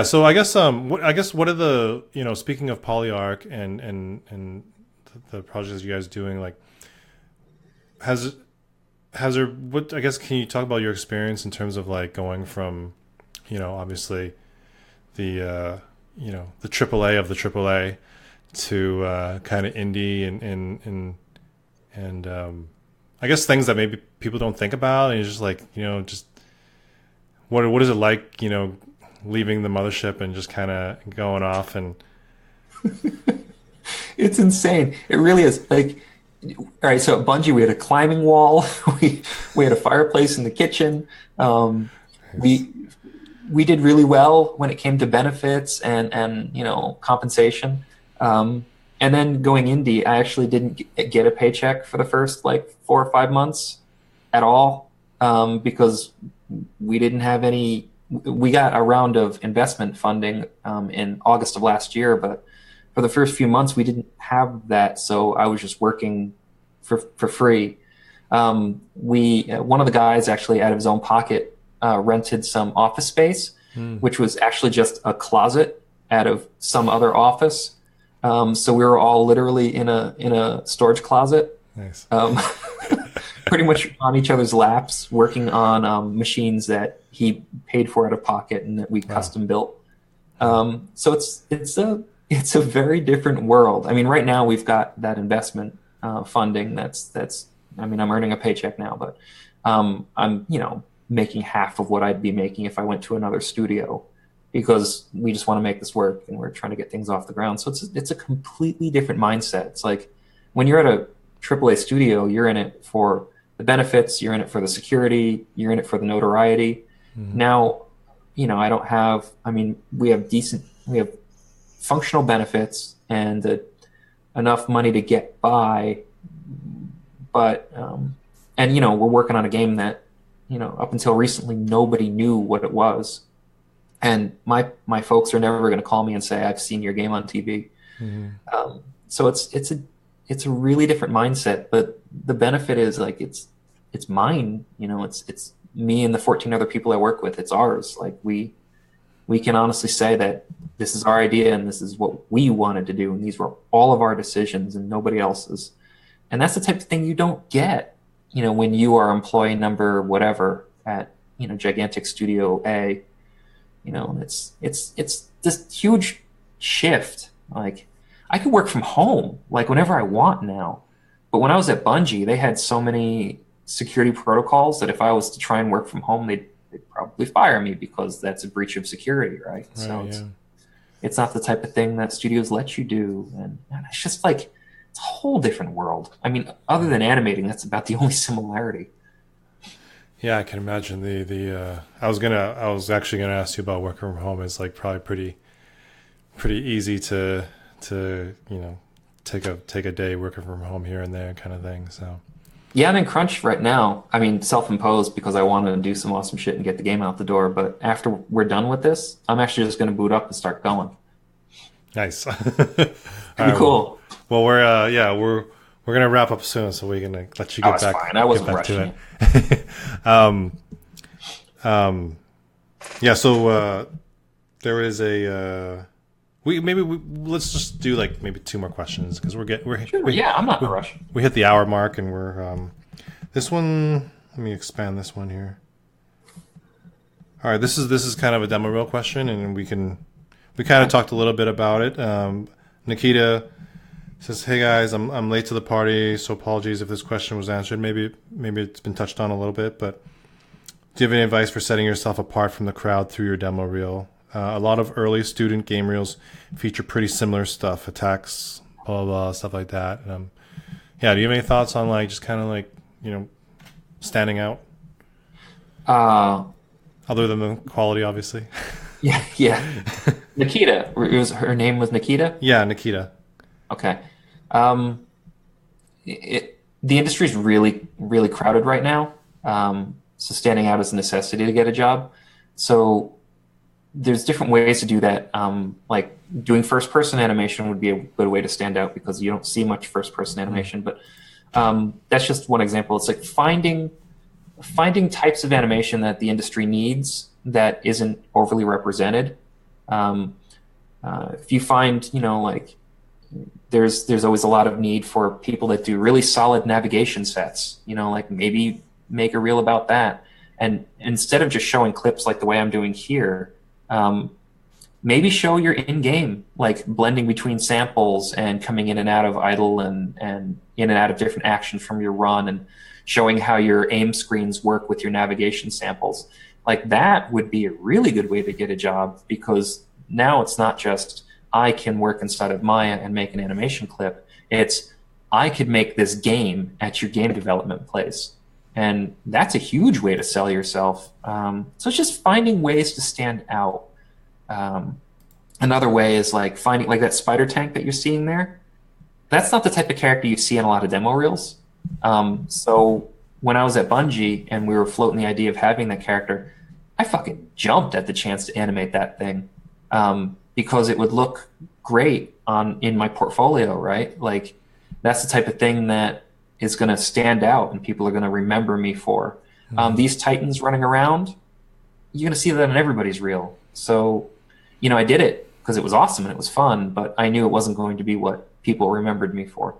so I guess what are the speaking of Polyarc and the projects you guys doing, like has there what I guess can you talk about your experience in terms of like going from obviously the the AAA of the AAA to kind of indie and I guess things that maybe people don't think about, and you're just like just what is it like leaving the mothership and just kind of going off and it's insane. It really is. Like, all right, so at Bungie, we had a climbing wall. we had a fireplace in the kitchen. We did really well when it came to benefits and compensation. And then going indie, I actually didn't get a paycheck for the first like 4 or 5 months at all, because we didn't have any. We got a round of investment funding in August of last year, but for the first few months, we didn't have that, so I was just working for free. One of the guys actually out of his own pocket rented some office space, which was actually just a closet out of some other office. So we were all literally in a storage closet. Nice. Pretty much on each other's laps, working on machines that he paid for out of pocket and that we custom built. So it's a very different world. I mean, right now we've got that investment funding. I'm earning a paycheck now, but I'm making half of what I'd be making if I went to another studio, because we just want to make this work and we're trying to get things off the ground. So it's a completely different mindset. It's like when you're at a AAA studio, you're in it for the benefits, you're in it for the security, you're in it for the notoriety. Mm-hmm. Now, we have functional benefits and enough money to get by, but we're working on a game that up until recently nobody knew what it was, and my folks are never going to call me and say I've seen your game on TV. Mm-hmm. So it's a really different mindset, but the benefit is like it's mine, you know, it's me and the 14 other people I work with, it's ours. Like we can honestly say that this is our idea and this is what we wanted to do, and these were all of our decisions and nobody else's. And that's the type of thing you don't get, you know, when you are employee number whatever at, you know, gigantic studio A. You know, it's this huge shift. Like I could work from home like whenever I want now. But when I was at Bungie, they had so many security protocols that if I was to try and work from home, they'd probably fire me because that's a breach of security, right? So yeah. it's not the type of thing that studios let you do. And it's just like, it's a whole different world. I mean, other than animating, that's about the only similarity. Yeah, I can imagine I was actually gonna ask you about working from home. It's like probably pretty easy to you know take a day working from home here and there kind of thing. So Yeah, I'm in crunch right now. I mean, self-imposed because I want to do some awesome shit and get the game out the door. But after we're done with this, I'm actually just going to boot up and start going. nice. It'd All be right, cool. well, we're gonna wrap up soon, so we can let you Oh, get it's back fine. I wasn't get back rushing to it. Yeah. So there is a let's just do like maybe two more questions because Sure. Yeah, I'm not in a rush. we hit the hour mark and we're this one. Let me expand this one here. All right, this is kind of a demo reel question, and we kind of talked a little bit about it. Nikita says, "Hey guys, I'm late to the party, so apologies if this question was answered. Maybe it's been touched on a little bit, but do you have any advice for setting yourself apart from the crowd through your demo reel? A lot of early student game reels feature pretty similar stuff, attacks, blah blah, blah stuff like that. Yeah, do you have any thoughts on like just kind of like standing out Uh, other than the quality, obviously?" yeah. Nikita. Her name was Nikita? Yeah, Nikita. Okay. Um, the industry is really, really crowded right now. So standing out is a necessity to get a job. So there's different ways to do that. Like doing first person animation would be a good way to stand out because you don't see much first person animation, but that's just one example. It's like finding types of animation that the industry needs that isn't overly represented. If you find, like there's always a lot of need for people that do really solid navigation sets, like maybe make a reel about that. And instead of just showing clips like the way I'm doing here, maybe show your in-game, like blending between samples and coming in and out of idle and in and out of different actions from your run and showing how your aim screens work with your navigation samples. Like that would be a really good way to get a job because now it's not just I can work inside of Maya and make an animation clip. It's I could make this game at your game development place. And that's a huge way to sell yourself. So it's just finding ways to stand out. Another way is like finding like that spider tank that you're seeing there. That's not the type of character you see in a lot of demo reels. So when I was at Bungie and we were floating the idea of having that character, I fucking jumped at the chance to animate that thing because it would look great in my portfolio, right? Like that's the type of thing that is going to stand out and people are going to remember me for. These Titans running around, you're going to see that in everybody's reel. So, I did it because it was awesome and it was fun, but I knew it wasn't going to be what people remembered me for.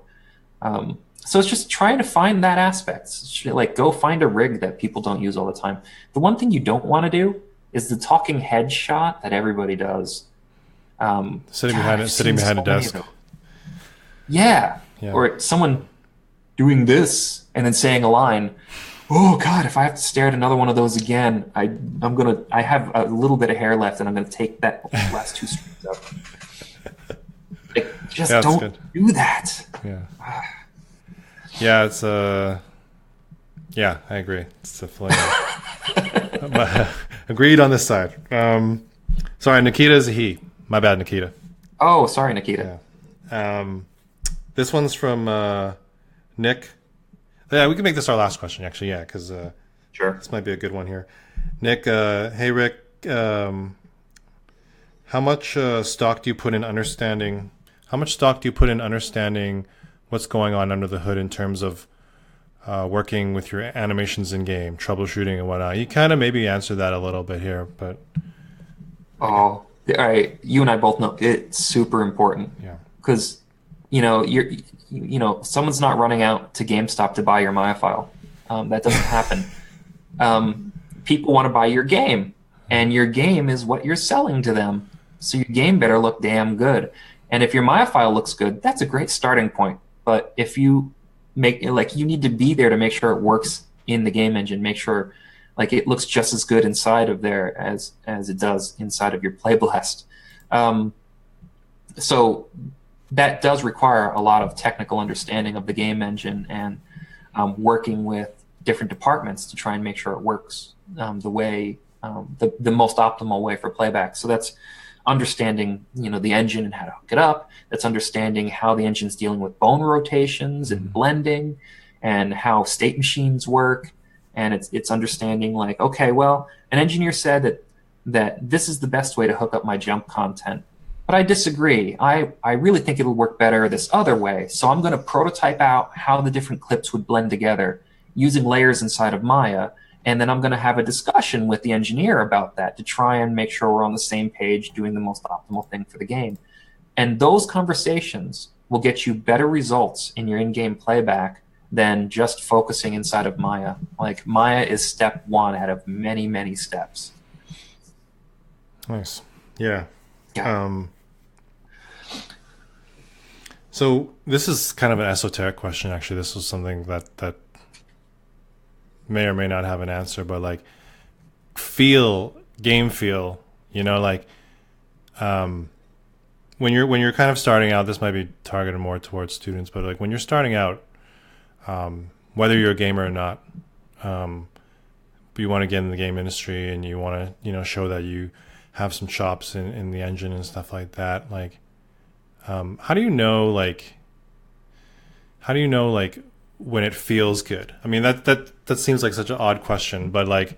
So it's just trying to find that aspect. Like go find a rig that people don't use all the time. The one thing you don't want to do is the talking head shot that everybody does. Sitting behind a desk. Yeah. Or someone doing this and then saying a line. Oh God, if I have to stare at another one of those again, I have a little bit of hair left and I'm gonna take that last two strings up. Like, just don't do that. Yeah. Yeah, it's yeah, I agree. It's definitely agreed on this side. Sorry, Nikita is a he. My bad, Nikita. Oh, sorry, Nikita. Yeah. This one's from Nick. Yeah, we can make this our last question, actually. Yeah, because sure, this might be a good one here. Nick, hey Rick, how much stock do you put in understanding how much stock do you put in understanding what's going on under the hood in terms of working with your animations in game, troubleshooting and whatnot? You kind of maybe answered that a little bit here, but Oh, all right. You and I both know it's super important yeah. because someone's not running out to GameStop to buy your Maya file. That doesn't happen. People want to buy your game, and your game is what you're selling to them. So your game better look damn good. And if your Maya file looks good, that's a great starting point. But if you you need to be there to make sure it works in the game engine, make sure like it looks just as good inside of there as it does inside of your Play Blast. So that does require a lot of technical understanding of the game engine and working with different departments to try and make sure it works the way the most optimal way for playback. So that's understanding the engine and how to hook it up. That's understanding how the engine's dealing with bone rotations and blending and how state machines work. And it's understanding like, okay, well, an engineer said that this is the best way to hook up my jump content. But I disagree. I really think it'll work better this other way. So I'm going to prototype out how the different clips would blend together using layers inside of Maya. And then I'm going to have a discussion with the engineer about that to try and make sure we're on the same page doing the most optimal thing for the game. And those conversations will get you better results in your in-game playback than just focusing inside of Maya. Like Maya is step one out of many, many steps. Nice. Yeah. So this is kind of an esoteric question, actually. This was something that may or may not have an answer, but like game feel, like when you're kind of starting out, this might be targeted more towards students, but like when you're starting out, whether you're a gamer or not, but you want to get in the game industry and you want to, show that you have some chops in the engine and stuff like that. Like, how do you know when it feels good? I mean, that seems like such an odd question, but like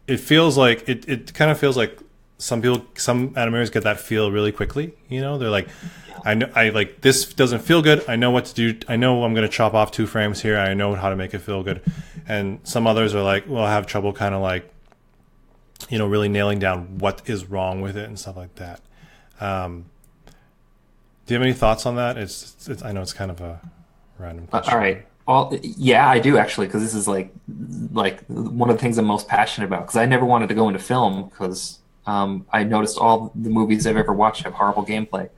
it feels like it kind of feels like some animators get that feel really quickly. They're like, I like this doesn't feel good. I know what to do. I know I'm going to chop off 2 frames here. I know how to make it feel good. And some others are like, well, I have trouble kind of like, really nailing down what is wrong with it and stuff like that. Do you have any thoughts on that? It's I know it's kind of a random question. All right. Well, yeah, I do actually, because this is like one of the things I'm most passionate about. Because I never wanted to go into film because I noticed all the movies I've ever watched have horrible gameplay.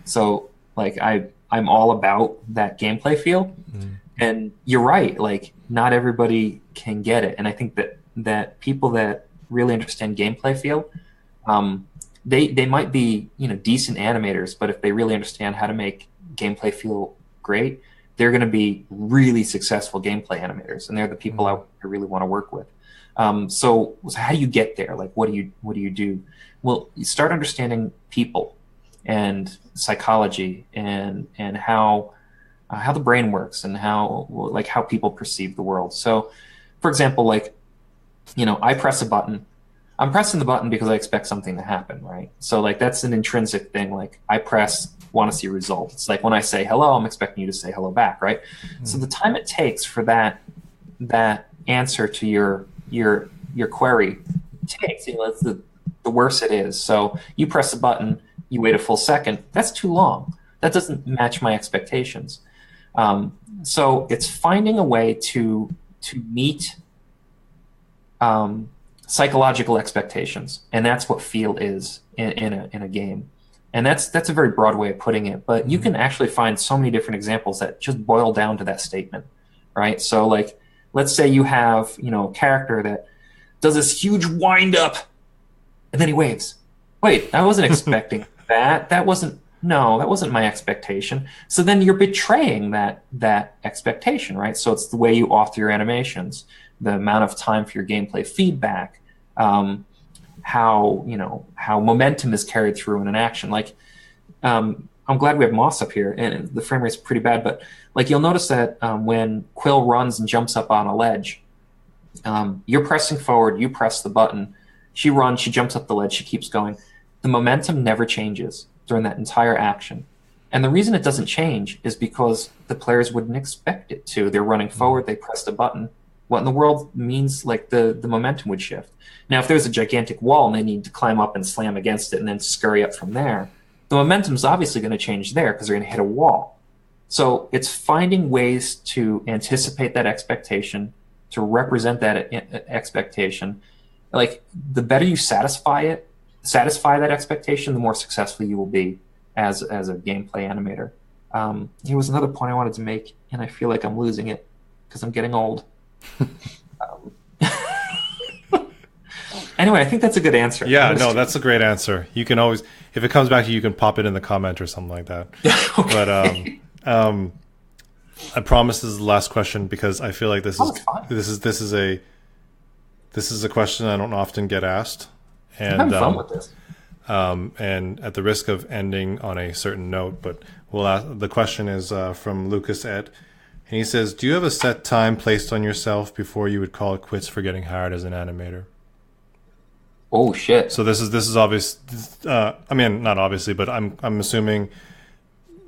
So like I'm all about that gameplay feel. And you're right. Like not everybody can get it, and I think that people that really understand gameplay feel, they might be decent animators, but if they really understand how to make gameplay feel great, they're going to be really successful gameplay animators, and they're the people I really want to work with. So how do you get there? Like what do you do? Well, you start understanding people and psychology and how the brain works and how people perceive the world. So, for example, like I press a button. I'm pressing the button because I expect something to happen, right? So like that's an intrinsic thing. Like I want to see a result. It's like when I say hello, I'm expecting you to say hello back, right? So the time it takes for that answer to your query takes, that's the worse it is. So you press a button, you wait a full second. That's too long. That doesn't match my expectations. So it's finding a way to meet psychological expectations, and that's what feel is in a game. And that's a very broad way of putting it, but you can actually find so many different examples that just boil down to that statement, right? So like, let's say you have a character that does this huge wind up, and then he waves. Wait, I wasn't expecting that. That wasn't my expectation. So then you're betraying that expectation, right? So it's the way you author your animations, the amount of time for your gameplay feedback, how momentum is carried through in an action. Like, I'm glad we have Moss up here, and the frame rate's pretty bad, but like you'll notice that when Quill runs and jumps up on a ledge, you're pressing forward, you press the button, she runs, she jumps up the ledge, she keeps going. The momentum never changes. during that entire action. And the reason it doesn't change is because the players wouldn't expect it to. They're running forward, they pressed a button. What in the world means like the momentum would shift? Now, if there's a gigantic wall and they need to climb up and slam against it and then scurry up from there, the momentum's obviously going to change there because they're going to hit a wall. So it's finding ways to anticipate that expectation, to represent that expectation. Like the better you satisfy that expectation, the more successful you will be as a gameplay animator. Here was another point I wanted to make, and I feel like I'm losing it because I'm getting old. Anyway, I think that's a good answer. Yeah, no, that's a great answer. You can always, if it comes back to you, you can pop it in the comment or something like that. Okay. But I promise this is the last question because I feel like this is a question I don't often get asked. And I'm having fun with this. And at the risk of ending on a certain note, but the question is from Lucas Ed. And he says, do you have a set time placed on yourself before you would call it quits for getting hired as an animator? Oh shit! So this is obvious. I mean, not obviously, but I'm assuming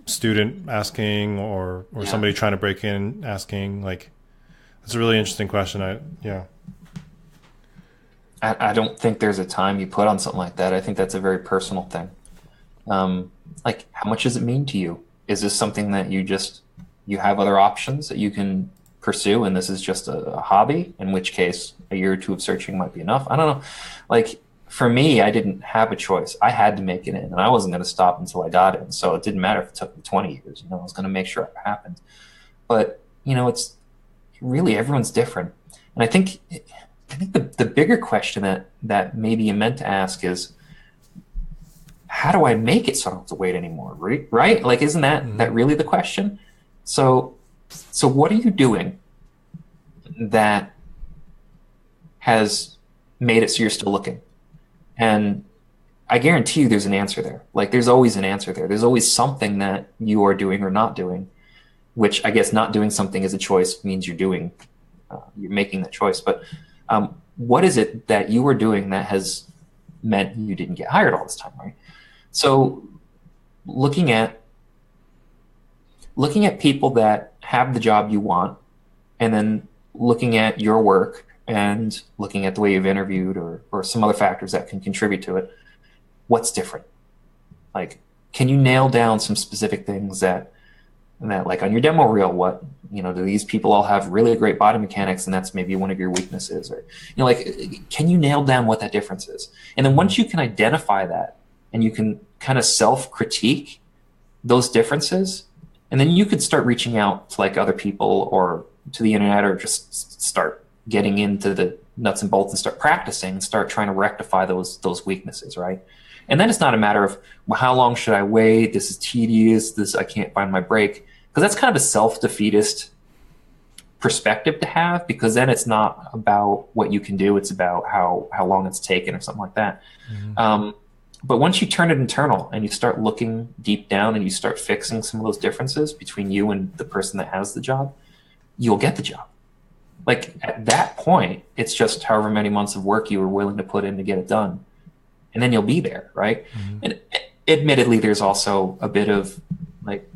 student asking or somebody trying to break in asking. Like, it's a really interesting question. I don't think there's a time you put on something like that. I think that's a very personal thing. Like, how much does it mean to you? Is this something that you have other options that you can pursue, and this is just a hobby, in which case a year or two of searching might be enough? I don't know. Like, for me, I didn't have a choice. I had to make it in, and I wasn't going to stop until I got in. So it didn't matter if it took me 20 years. I was going to make sure it happened. But, it's really everyone's different. And I think the bigger question that maybe you meant to ask is, how do I make it so I don't have to wait anymore, right? Like, isn't that really the question? So what are you doing that has made it so you're still looking? And I guarantee you there's an answer there. Like, there's always an answer there. There's always something that you are doing or not doing, which I guess not doing something as a choice means you're making that choice. But what is it that you are doing that has meant you didn't get hired all this time, right? So looking at people that have the job you want, and then looking at your work and looking at the way you've interviewed or some other factors that can contribute to it, what's different? Like, can you nail down some specific things that like on your demo reel, what, do these people all have really great body mechanics and that's maybe one of your weaknesses? Or, like, can you nail down what that difference is? And then once you can identify that and you can kind of self-critique those differences, and then you could start reaching out to like other people or to the internet, or just start getting into the nuts and bolts and start practicing and start trying to rectify those weaknesses, right? And then it's not a matter of, well, how long should I wait? This is tedious. I can't find my break. Because that's kind of a self-defeatist perspective to have, because then it's not about what you can do. It's about how long it's taken or something like that. Mm-hmm. But once you turn it internal and you start looking deep down and you start fixing some of those differences between you and the person that has the job, you'll get the job. Like, at that point, it's just however many months of work you were willing to put in to get it done. And then you'll be there, right? Mm-hmm. And admittedly, there's also a bit of like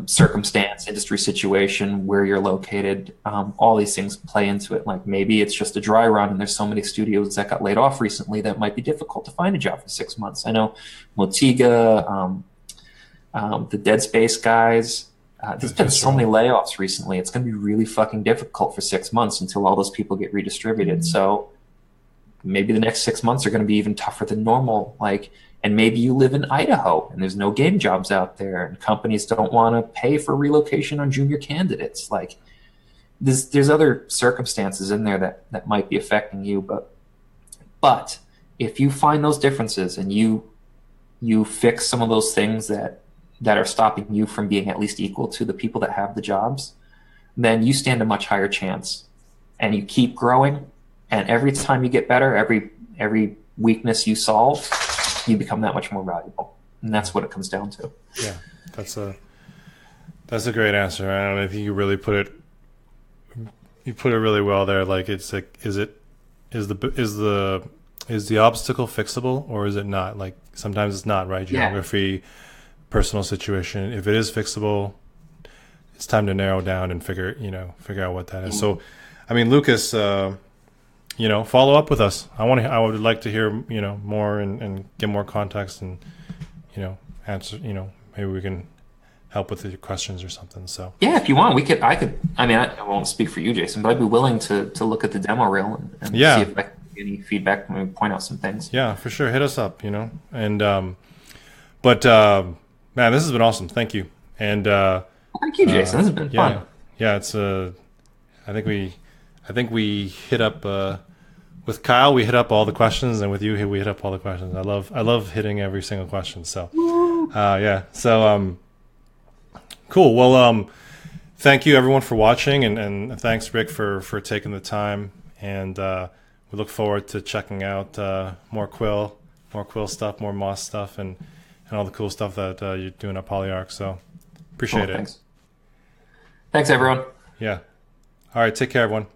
circumstance, industry situation, where you're located. All these things play into it. Like, maybe it's just a dry run and there's so many studios that got laid off recently that it might be difficult to find a job for 6 months. I know Motiga, the Dead Space guys, there's been so many layoffs recently. It's going to be really fucking difficult for 6 months until all those people get redistributed. So maybe the next 6 months are going to be even tougher than normal. Like, and maybe you live in Idaho and there's no game jobs out there and companies don't want to pay for relocation on junior candidates. Like, there's other circumstances in there that might be affecting you. But if you find those differences and you fix some of those things that are stopping you from being at least equal to the people that have the jobs, then you stand a much higher chance, and you keep growing. And every time you get better, every weakness you solve, you become that much more valuable. And that's what it comes down to. Yeah, that's a great answer. I don't know if you really put it really well there. Like, it's like, is the is the obstacle fixable or is it not? Like sometimes it's not, right? Yeah. Geography, personal situation. If it is fixable, it's time to narrow down and figure out what that is. So, I mean, Lucas, follow up with us. I would like to hear, more and get more context and, answer, maybe we can help with the questions or something. So Yeah, if you want, I won't speak for you, Jason, but I'd be willing to look at the demo reel and see if I can get any feedback and point out some things. Yeah, for sure. Hit us up, and, but, man, this has been awesome. Thank you. And, thank you, Jason. This has been fun. Yeah. It's, I think we hit up, with Kyle, we hit up all the questions, and with you, we hit up all the questions. I love hitting every single question. So, yeah. So, cool. Well, thank you everyone for watching, and thanks Rick for taking the time. And we look forward to checking out more Quill stuff, more Moss stuff, and all the cool stuff that you're doing at Polyarc. So, appreciate it. Thanks everyone. Yeah. All right. Take care, everyone.